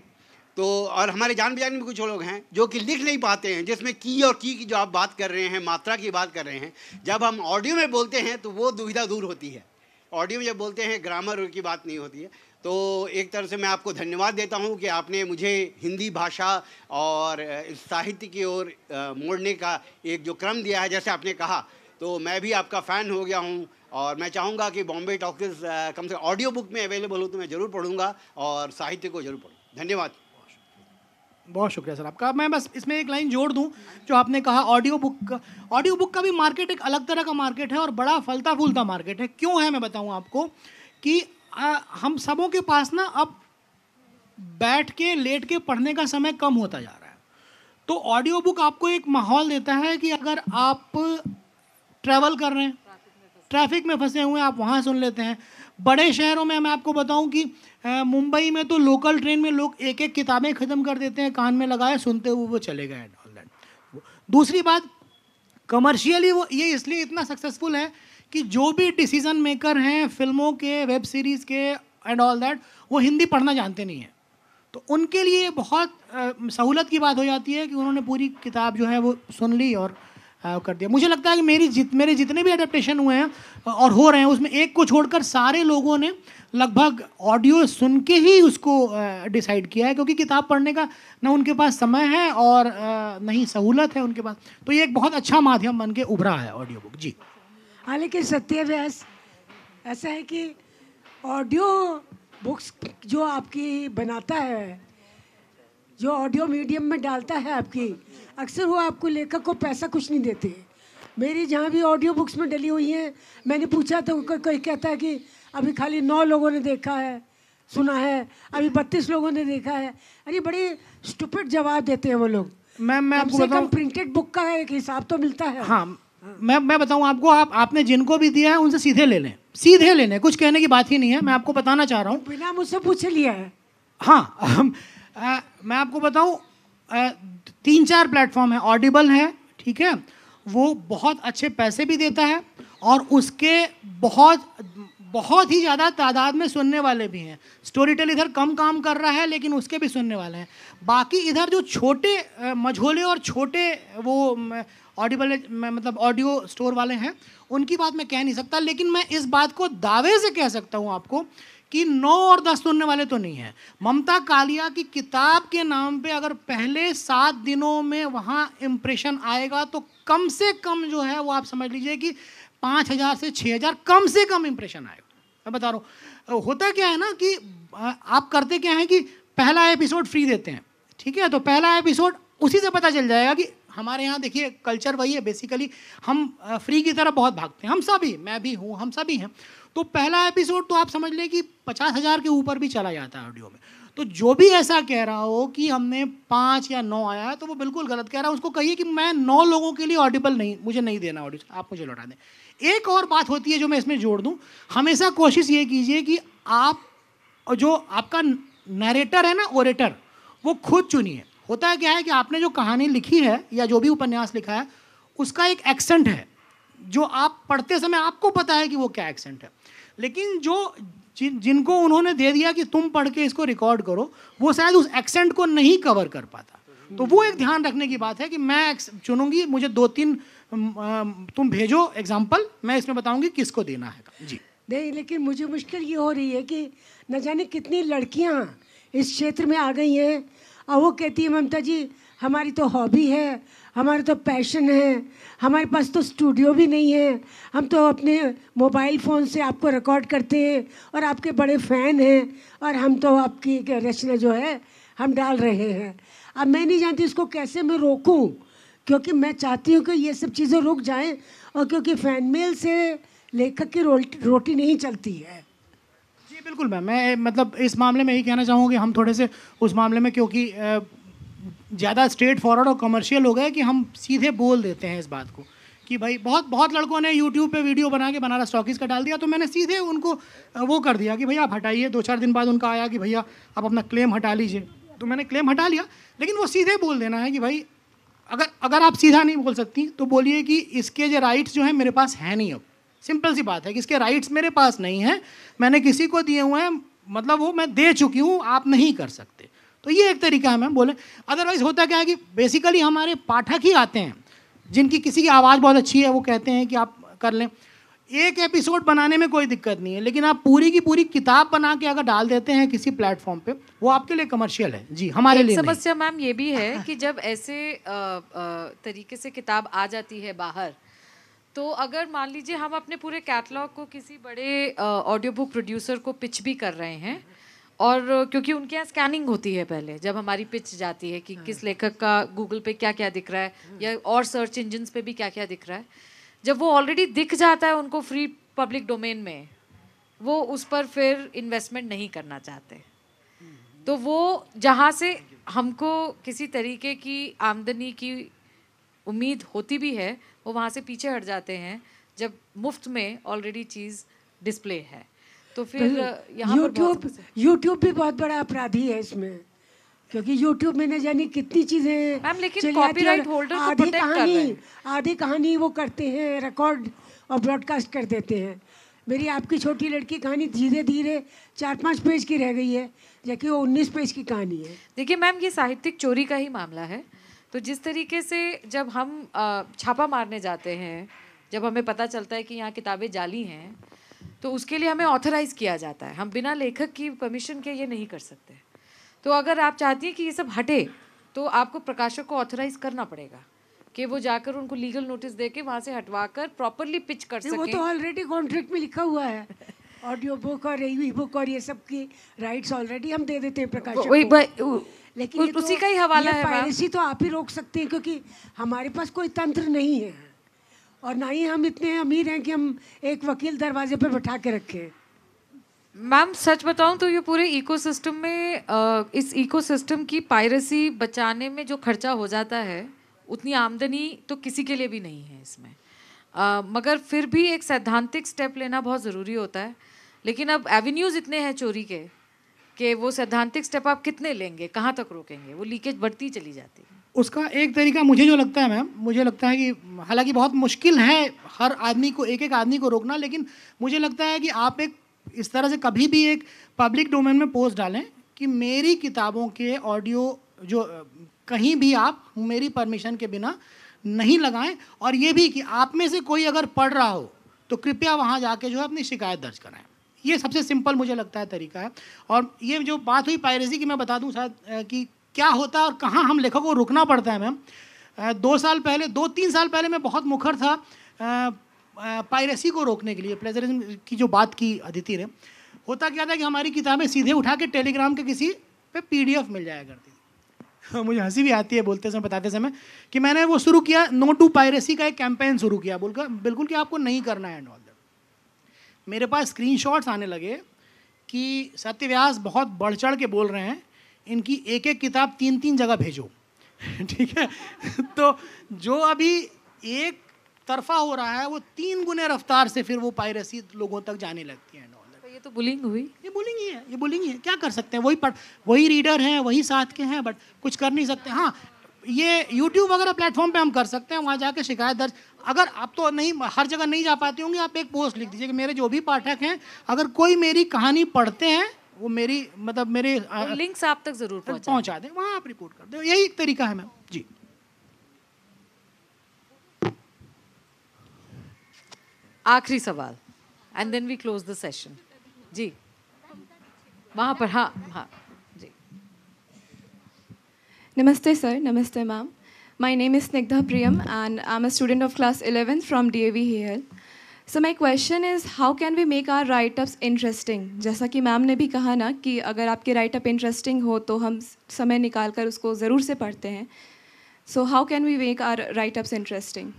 तो, और हमारे जान पहचान में कुछ लोग हैं जो कि लिख नहीं पाते हैं, जिसमें की और की जो आप बात कर रहे हैं, मात्रा की बात कर रहे हैं, जब हम ऑडियो में बोलते हैं तो वो दुविधा दूर होती है। ऑडियो में जब बोलते हैं ग्रामर की बात नहीं होती है। तो एक तरह से मैं आपको धन्यवाद देता हूं कि आपने मुझे हिंदी भाषा और साहित्य की ओर मोड़ने का एक जो क्रम दिया है, जैसे आपने कहा, तो मैं भी आपका फ़ैन हो गया हूं। और मैं चाहूँगा कि बॉम्बे टॉकीज़ कम से कम ऑडियो बुक में अवेलेबल हो तो मैं ज़रूर पढ़ूँगा और साहित्य को ज़रूर पढ़ूँ। धन्यवाद। बहुत शुक्रिया सर आपका। मैं बस इसमें एक लाइन जोड़ दूं, जो आपने कहा ऑडियो बुक का भी मार्केट एक अलग तरह का मार्केट है और बड़ा फलता फूलता मार्केट है। क्यों है मैं बताऊं आपको कि हम सबों के पास ना अब बैठ के लेट के पढ़ने का समय कम होता जा रहा है। तो ऑडियो बुक आपको एक माहौल देता है कि अगर आप ट्रैवल कर रहे हैं, ट्रैफिक में फंसे हुए हैं, आप वहाँ सुन लेते हैं। बड़े शहरों में मैं आपको बताऊं कि मुंबई में तो लोकल ट्रेन में लोग एक एक किताबें ख़त्म कर देते हैं, कान में लगाए सुनते हुए वो चले गए एंड ऑल दैट। दूसरी बात, कमर्शियली वो ये इसलिए इतना सक्सेसफुल है कि जो भी डिसीजन मेकर हैं फिल्मों के, वेब सीरीज़ के एंड ऑल दैट, वो हिंदी पढ़ना जानते नहीं हैं। तो उनके लिए बहुत सहूलत की बात हो जाती है कि उन्होंने पूरी किताब जो है वो सुन ली और कर दिया। मुझे लगता है कि मेरे जितने भी एडेप्टेशन हुए हैं और हो रहे हैं, उसमें एक को छोड़कर सारे लोगों ने लगभग ऑडियो सुन के ही उसको डिसाइड किया है, क्योंकि किताब पढ़ने का ना उनके पास समय है और न ही सहूलत है उनके पास। तो ये एक बहुत अच्छा माध्यम बन के उभरा है ऑडियो बुक। जी हाँ, लेकिन सत्य व्यास ऐसा है कि ऑडियो बुक्स जो आपकी बनाता है, जो ऑडियो मीडियम में डालता है आपकी, अक्सर वो आपको लेखक को पैसा कुछ नहीं देते। मेरी जहाँ भी ऑडियो बुक्स में डली हुई हैं, मैंने पूछा तो कोई कहता है कि अभी खाली 9 लोगों ने देखा है, सुना है, अभी 32 लोगों ने देखा है। अरे बड़े स्टूपिड जवाब देते हैं वो लोग। मैं आपको बताऊं, प्रिंटेड बुक का एक हिसाब तो मिलता है। हाँ, मैं बताऊं आपको, आपने जिनको भी दिया है उनसे सीधे ले लें, सीधे ले लें, कुछ कहने की बात ही नहीं है। मैं आपको बताना चाह रहा हूँ, बिना मुझसे पूछे लिया है। हाँ, मैं आपको बताऊं, 3-4 प्लेटफॉर्म है। ऑडिबल है, ठीक है, वो बहुत अच्छे पैसे भी देता है और उसके बहुत ही ज़्यादा तादाद में सुनने वाले भी हैं। स्टोरी टेल इधर कम काम कर रहा है लेकिन उसके भी सुनने वाले हैं। बाकी इधर जो छोटे मझोले और छोटे वो ऑडिबल मतलब ऑडियो स्टोर वाले हैं, उनकी बात मैं कह नहीं सकता, लेकिन मैं इस बात को दावे से कह सकता हूँ आपको कि 9 और 10 सुनने वाले तो नहीं हैं। ममता कालिया की किताब के नाम पे अगर पहले 7 दिनों में वहाँ इम्प्रेशन आएगा तो कम से कम जो है वो आप समझ लीजिए कि 5,000 से 6,000 कम से कम इम्प्रेशन आएगा। मैं बता रहा हूँ, होता क्या है ना कि आप करते क्या है कि पहला एपिसोड फ्री देते हैं, ठीक है, तो पहला एपिसोड उसी से पता चल जाएगा कि हमारे यहाँ देखिए कल्चर वही है बेसिकली, हम फ्री की तरफ बहुत भागते हैं, हम सभी, मैं भी हूँ, हम सभी हैं। तो पहला एपिसोड तो आप समझ लें कि 50,000 के ऊपर भी चला जाता है ऑडियो में। तो जो भी ऐसा कह रहा हो कि हमने 5 या 9 आया है तो वो बिल्कुल गलत कह रहा है। उसको कहिए कि मैं 9 लोगों के लिए ऑडिबल नहीं, मुझे नहीं देना ऑडियो, आप मुझे लौटा दें। एक और बात होती है जो मैं इसमें जोड़ दूं, हमेशा कोशिश ये कीजिए कि आप जो आपका नरेटर है ना, ओरेटर, वो खुद चुनिए। होता है क्या है कि आपने जो कहानी लिखी है या जो भी उपन्यास लिखा है उसका एक एक्सेंट है जो आप पढ़ते समय आपको पता है कि वो क्या एक्सेंट है, लेकिन जो जिनको उन्होंने दे दिया कि तुम पढ़ के इसको रिकॉर्ड करो, वो शायद उस एक्सेंट को नहीं कवर कर पाता। तो वो एक ध्यान रखने की बात है कि मैं चुनूंगी, मुझे 2-3 तुम भेजो एग्जाम्पल, मैं इसमें बताऊंगी किसको देना है जी। नहीं, लेकिन मुझे मुश्किल ये हो रही है कि न जाने कितनी लड़कियां इस क्षेत्र में आ गई हैं और वो कहती है ममता जी हमारी तो हॉबी है, हमारा तो पैशन है, हमारे पास तो स्टूडियो भी नहीं है, हम तो अपने मोबाइल फ़ोन से आपको रिकॉर्ड करते हैं और आपके बड़े फ़ैन हैं और हम तो आपकी रचना जो है हम डाल रहे हैं। अब मैं नहीं जानती इसको कैसे मैं रोकूं, क्योंकि मैं चाहती हूँ कि ये सब चीज़ें रुक जाएं और क्योंकि फ़ैन मेल से लेखक की रोटी नहीं चलती है। जी बिल्कुल मैम, मैं मतलब इस मामले में यही कहना चाहूँगी, हम थोड़े से उस मामले में क्योंकि ज़्यादा स्ट्रेट फॉरवर्ड और कमर्शियल हो गए कि हम सीधे बोल देते हैं इस बात को कि भाई बहुत लड़कों ने यूट्यूब पे वीडियो बना के बनारस टॉकीज़ का डाल दिया, तो मैंने सीधे उनको वो कर दिया कि भैया आप हटाइए। 2-4 दिन बाद उनका आया कि भैया आप अपना क्लेम हटा लीजिए, तो मैंने क्लेम हटा लिया। लेकिन वो सीधे बोल देना है कि भाई अगर आप सीधा नहीं बोल सकती तो बोलिए कि इसके जो राइट्स जो हैं मेरे पास है नहीं। अब सिंपल सी बात है कि इसके राइट्स मेरे पास नहीं हैं, मैंने किसी को दिए हुए हैं, मतलब वो मैं दे चुकी हूँ, आप नहीं कर सकते। तो ये एक तरीका है मैम बोले। अदरवाइज होता क्या है कि बेसिकली हमारे पाठक ही आते हैं जिनकी किसी की आवाज़ बहुत अच्छी है, वो कहते हैं कि आप कर लें। एक एपिसोड बनाने में कोई दिक्कत नहीं है, लेकिन आप पूरी की पूरी किताब बना के अगर डाल देते हैं किसी प्लेटफॉर्म पे, वो आपके लिए कमर्शियल है जी, हमारे लिए नहीं। समस्या मैम ये भी है कि जब ऐसे तरीके से किताब आ जाती है बाहर, तो अगर मान लीजिए हम अपने पूरे कैटलॉग को किसी बड़े ऑडियो बुक प्रोड्यूसर को पिच भी कर रहे हैं, और क्योंकि उनके यहाँ स्कैनिंग होती है पहले जब हमारी पिच जाती है कि किस लेखक का गूगल पे क्या क्या दिख रहा है या और सर्च इंजिन्स पे भी क्या क्या दिख रहा है, जब वो ऑलरेडी दिख जाता है उनको फ्री पब्लिक डोमेन में, वो उस पर फिर इन्वेस्टमेंट नहीं करना चाहते। तो वो जहाँ से हमको किसी तरीके की आमदनी की उम्मीद होती भी है, वो वहाँ से पीछे हट जाते हैं जब मुफ्त में ऑलरेडी चीज़ डिस्प्ले है। तो फिर यहाँ यूट्यूब भी बहुत बड़ा अपराधी है इसमें, क्योंकि यूट्यूब में न जाने कितनी चीज़ें मैम, लेकिन कॉपीराइट होल्डर को प्रोटेक्ट कर रहे हैं। आधी कहानी वो करते हैं रिकॉर्ड और ब्रॉडकास्ट कर देते हैं। मेरी आपकी छोटी लड़की कहानी धीरे धीरे 4-5 पेज की रह गई है, जबकि वो 19 पेज की कहानी है। देखिए मैम, ये साहित्यिक चोरी का ही मामला है। तो जिस तरीके से जब हम छापा मारने जाते हैं, जब हमें पता चलता है कि यहाँ किताबें जाली हैं, तो उसके लिए हमें ऑथराइज़ किया जाता है। हम बिना लेखक की परमिशन के ये नहीं कर सकते। तो अगर आप चाहती हैं कि ये सब हटे, तो आपको प्रकाशक को ऑथराइज़ करना पड़ेगा कि वो जाकर उनको लीगल नोटिस दे के वहाँ से हटवाकर प्रॉपरली पिच कर सकें। वो तो ऑलरेडी कॉन्ट्रैक्ट में लिखा हुआ है, ऑडियो बुक और ई बुक और ये सब की राइट्स ऑलरेडी हम दे देते हैं प्रकाशक को। लेकिन ये उसी का ही हवाला है मैम। पायरेसी तो आप ही रोक सकते हैं, क्योंकि हमारे पास कोई तंत्र नहीं है और ना ही हम इतने अमीर हैं कि हम एक वकील दरवाजे पर बैठा के रखें। मैम सच बताऊं तो ये पूरे इकोसिस्टम में इस इकोसिस्टम की पायरेसी बचाने में जो खर्चा हो जाता है उतनी आमदनी तो किसी के लिए भी नहीं है इसमें। मगर फिर भी एक सैद्धांतिक स्टेप लेना बहुत ज़रूरी होता है। लेकिन अब एवेन्यूज़ इतने हैं चोरी के कि वो सैद्धांतिक स्टेप आप कितने लेंगे, कहाँ तक रोकेंगे, वो लीकेज बढ़ती चली जाती है। उसका एक तरीका मुझे जो लगता है मैम, मुझे लगता है कि हालांकि बहुत मुश्किल है हर आदमी को, एक एक आदमी को रोकना, लेकिन मुझे लगता है कि आप एक इस तरह से कभी भी एक पब्लिक डोमेन में पोस्ट डालें कि मेरी किताबों के ऑडियो जो कहीं भी आप मेरी परमिशन के बिना नहीं लगाएं, और ये भी कि आप में से कोई अगर पढ़ रहा हो तो कृपया वहाँ जाके जो है अपनी शिकायत दर्ज कराएं। ये सबसे सिंपल मुझे लगता है तरीका है। और ये जो बात हुई पायरेसी की, मैं बता दूं शायद कि क्या होता है और कहाँ हम लेखकों को रुकना पड़ता है मैम। 2-3 साल पहले मैं बहुत मुखर था पायरेसी को रोकने के लिए, प्लेजरिज्म की जो बात की अदिति ने। होता क्या था कि हमारी किताबें सीधे उठा के टेलीग्राम के किसी पे PDF मिल जाया करती थी। मुझे हंसी भी आती है बोलते समय, बताते समय, कि मैंने वो शुरू किया, नो टू पायरेसी का एक कैंपेन शुरू किया बोलकर, बिल्कुल कि आपको नहीं करना है एंड ऑल दैट। मेरे पास स्क्रीनशॉट्स आने लगे कि सत्यव्यास बहुत बढ़ चढ़ के बोल रहे हैं, इनकी एक एक किताब 3-3 जगह भेजो। ठीक है। तो जो अभी एक तरफा हो रहा है वो 3 गुने रफ्तार से फिर वो पायरेसी लोगों तक जाने लगती है। ये तो बुलिंग हुई, ये बुलिंग ही है, ये बुलिंग ही है। क्या कर सकते हैं, वही रीडर हैं, वही साथ के हैं, बट कुछ कर नहीं सकते। हाँ, ये YouTube वगैरह प्लेटफॉर्म पे हम कर सकते हैं, वहाँ जाके शिकायत दर्ज। अगर आप तो नहीं हर जगह नहीं जा पाती होंगी, आप एक पोस्ट लिख दीजिए कि मेरे जो भी पाठक हैं अगर कोई मेरी कहानी पढ़ते हैं, वो मेरी मतलब मेरे लिंक्स आप तक जरूर पहुँचा दें, वहाँ आप रिपोर्ट कर दें। यही एक तरीका है मैम जी। आखिरी सवाल and then we close the session. जी वहाँ पर, हाँ जी। Namaste sir, namaste ma'am. My name is Snigdha Priyam and I'm a student of class 11 from DAV here. So my question is, how can we make our write-ups interesting? जैसा कि ma'am ने भी कहा ना कि अगर आपके write-up interesting हो तो हम समय निकाल कर उसको ज़रूर से पढ़ते हैं. So how can we make our write-ups interesting?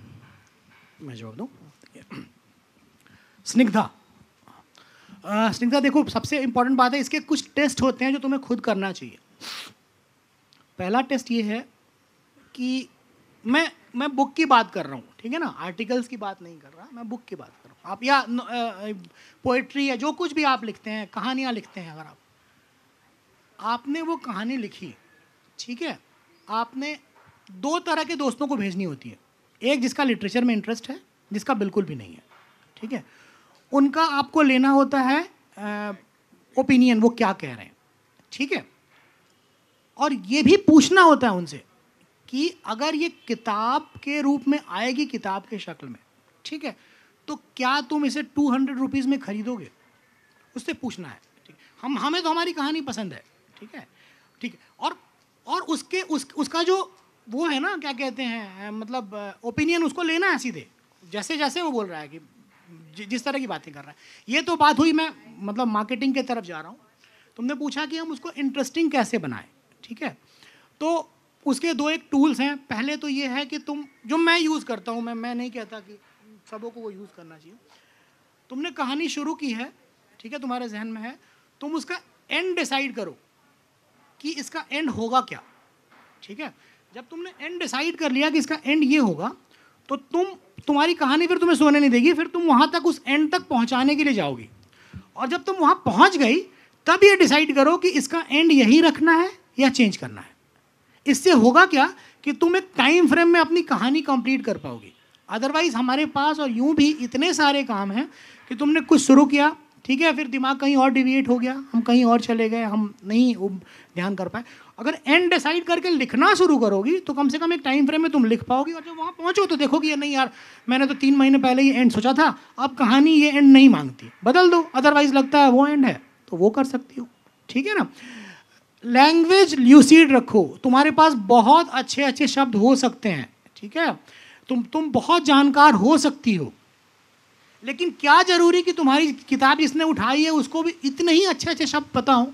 मैं जवाब दूँ। स्निग्धा, देखो सबसे इम्पोर्टेंट बात है, इसके कुछ टेस्ट होते हैं जो तुम्हें खुद करना चाहिए। पहला टेस्ट ये है कि मैं बुक की बात कर रहा हूँ, ठीक है ना, आर्टिकल्स की बात नहीं कर रहा, मैं बुक की बात कर रहा हूँ। आप या पोएट्री या जो कुछ भी आप लिखते हैं, कहानियाँ लिखते हैं, अगर आपने वो कहानी लिखी, ठीक है, आपने 2 तरह के दोस्तों को भेजनी होती है। एक जिसका लिटरेचर में इंटरेस्ट है, जिसका बिल्कुल भी नहीं है, ठीक है। उनका आपको लेना होता है ओपिनियन, वो क्या कह रहे हैं, ठीक है। और ये भी पूछना होता है उनसे कि अगर ये किताब के रूप में आएगी, किताब के शक्ल में, ठीक है, तो क्या तुम इसे 200 रुपीज़ में खरीदोगे? उससे पूछना है, ठीक। हमें तो हमारी कहानी पसंद है, ठीक है, ठीक है। और उसका जो वो है ना, क्या कहते हैं, मतलब ओपिनियन उसको लेना है सीधे, जैसे जैसे वो बोल रहा है कि जिस तरह की बातें कर रहा है। ये तो बात हुई, मैं मतलब मार्केटिंग के तरफ जा रहा हूँ। तुमने पूछा कि हम उसको इंटरेस्टिंग कैसे बनाएं, ठीक है। तो उसके 2-1 टूल्स हैं। पहले तो ये है कि तुम, जो मैं यूज़ करता हूँ, मैं नहीं कहता कि सबों को वो यूज़ करना चाहिए। तुमने कहानी शुरू की है, ठीक है, तुम्हारे जहन में है, तुम उसका एंड डिसाइड करो कि इसका एंड होगा क्या, ठीक है। जब तुमने एंड डिसाइड कर लिया कि इसका एंड ये होगा, तो तुम्हारी कहानी फिर तुम्हें सोने नहीं देगी, फिर तुम वहाँ तक, उस एंड तक पहुँचाने के लिए जाओगी। और जब तुम वहाँ पहुँच गई, तब ये डिसाइड करो कि इसका एंड यही रखना है या चेंज करना है। इससे होगा क्या कि तुम एक टाइम फ्रेम में अपनी कहानी कंप्लीट कर पाओगी। अदरवाइज हमारे पास और यूं भी इतने सारे काम हैं कि तुमने कुछ शुरू किया, ठीक है, फिर दिमाग कहीं और डिविएट हो गया, हम कहीं और चले गए, हम नहीं ध्यान कर पाए। अगर एंड डिसाइड करके लिखना शुरू करोगी तो कम से कम एक टाइम फ्रेम में तुम लिख पाओगी। और जब वहाँ पहुँचो तो देखोगी ये नहीं यार, मैंने तो 3 महीने पहले ये एंड सोचा था, अब कहानी ये एंड नहीं मांगती, बदल दो। अदरवाइज लगता है वो एंड है तो वो कर सकती हो, ठीक है ना। लैंग्वेज ल्यूसिड रखो। तुम्हारे पास बहुत अच्छे अच्छे शब्द हो सकते हैं, ठीक है, तुम बहुत जानकार हो सकती हो, लेकिन क्या जरूरी कि तुम्हारी किताब जिसने उठाई है उसको भी इतने ही अच्छे अच्छे शब्द पता हो,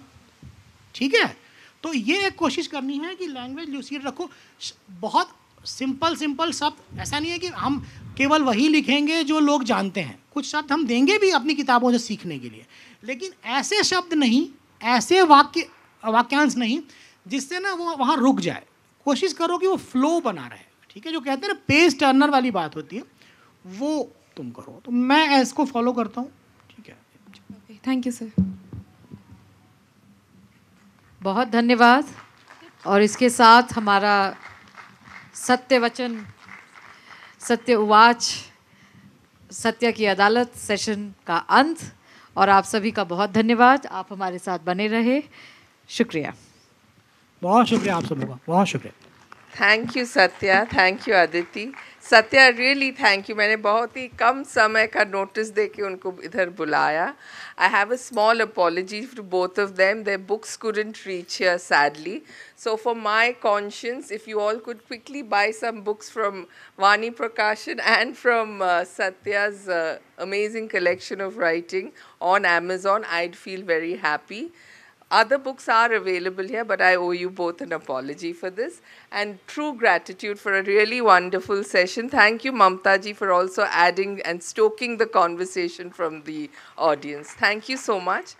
ठीक है। तो ये एक कोशिश करनी है कि लैंग्वेज ल्यूसिड रखो, बहुत सिंपल सिंपल शब्द, ऐसा नहीं है कि हम केवल वही लिखेंगे जो लोग जानते हैं, कुछ शब्द हम देंगे भी अपनी किताबों से सीखने के लिए, लेकिन ऐसे शब्द नहीं, ऐसे वाक्यांश नहीं जिससे ना वो वहाँ रुक जाए। कोशिश करो कि वो फ्लो बना रहे, ठीक है, जो कहते हैं ना पेज टर्नर वाली बात होती है, वो तुम करो। तो मैं इसको फॉलो करता हूँ, ठीक है। Thank you sir. बहुत धन्यवाद। और इसके साथ हमारा सत्य वचन, सत्य उवाच, सत्य की अदालत सेशन का अंत। और आप सभी का बहुत धन्यवाद, आप हमारे साथ बने रहे, शुक्रिया। बहुत शुक्रिया आप सबों का, बहुत शुक्रिया। Thank you Satya, thank you Aditi. Satya really thank you. मैंने बहुत ही कम समय का नोटिस दे के उनको इधर बुलाया। I have a small apology to both of them, their books couldn't reach here sadly. So for my conscience, if you all could quickly buy some books from Vani Prakashan and from Satya's amazing collection of writing on Amazon, I'd feel very happy. Other books are available here, but I owe you both an apology for this. And true gratitude for a really wonderful session. Thank you, Mamta ji, for also adding and stoking the conversation from the audience. Thank you so much.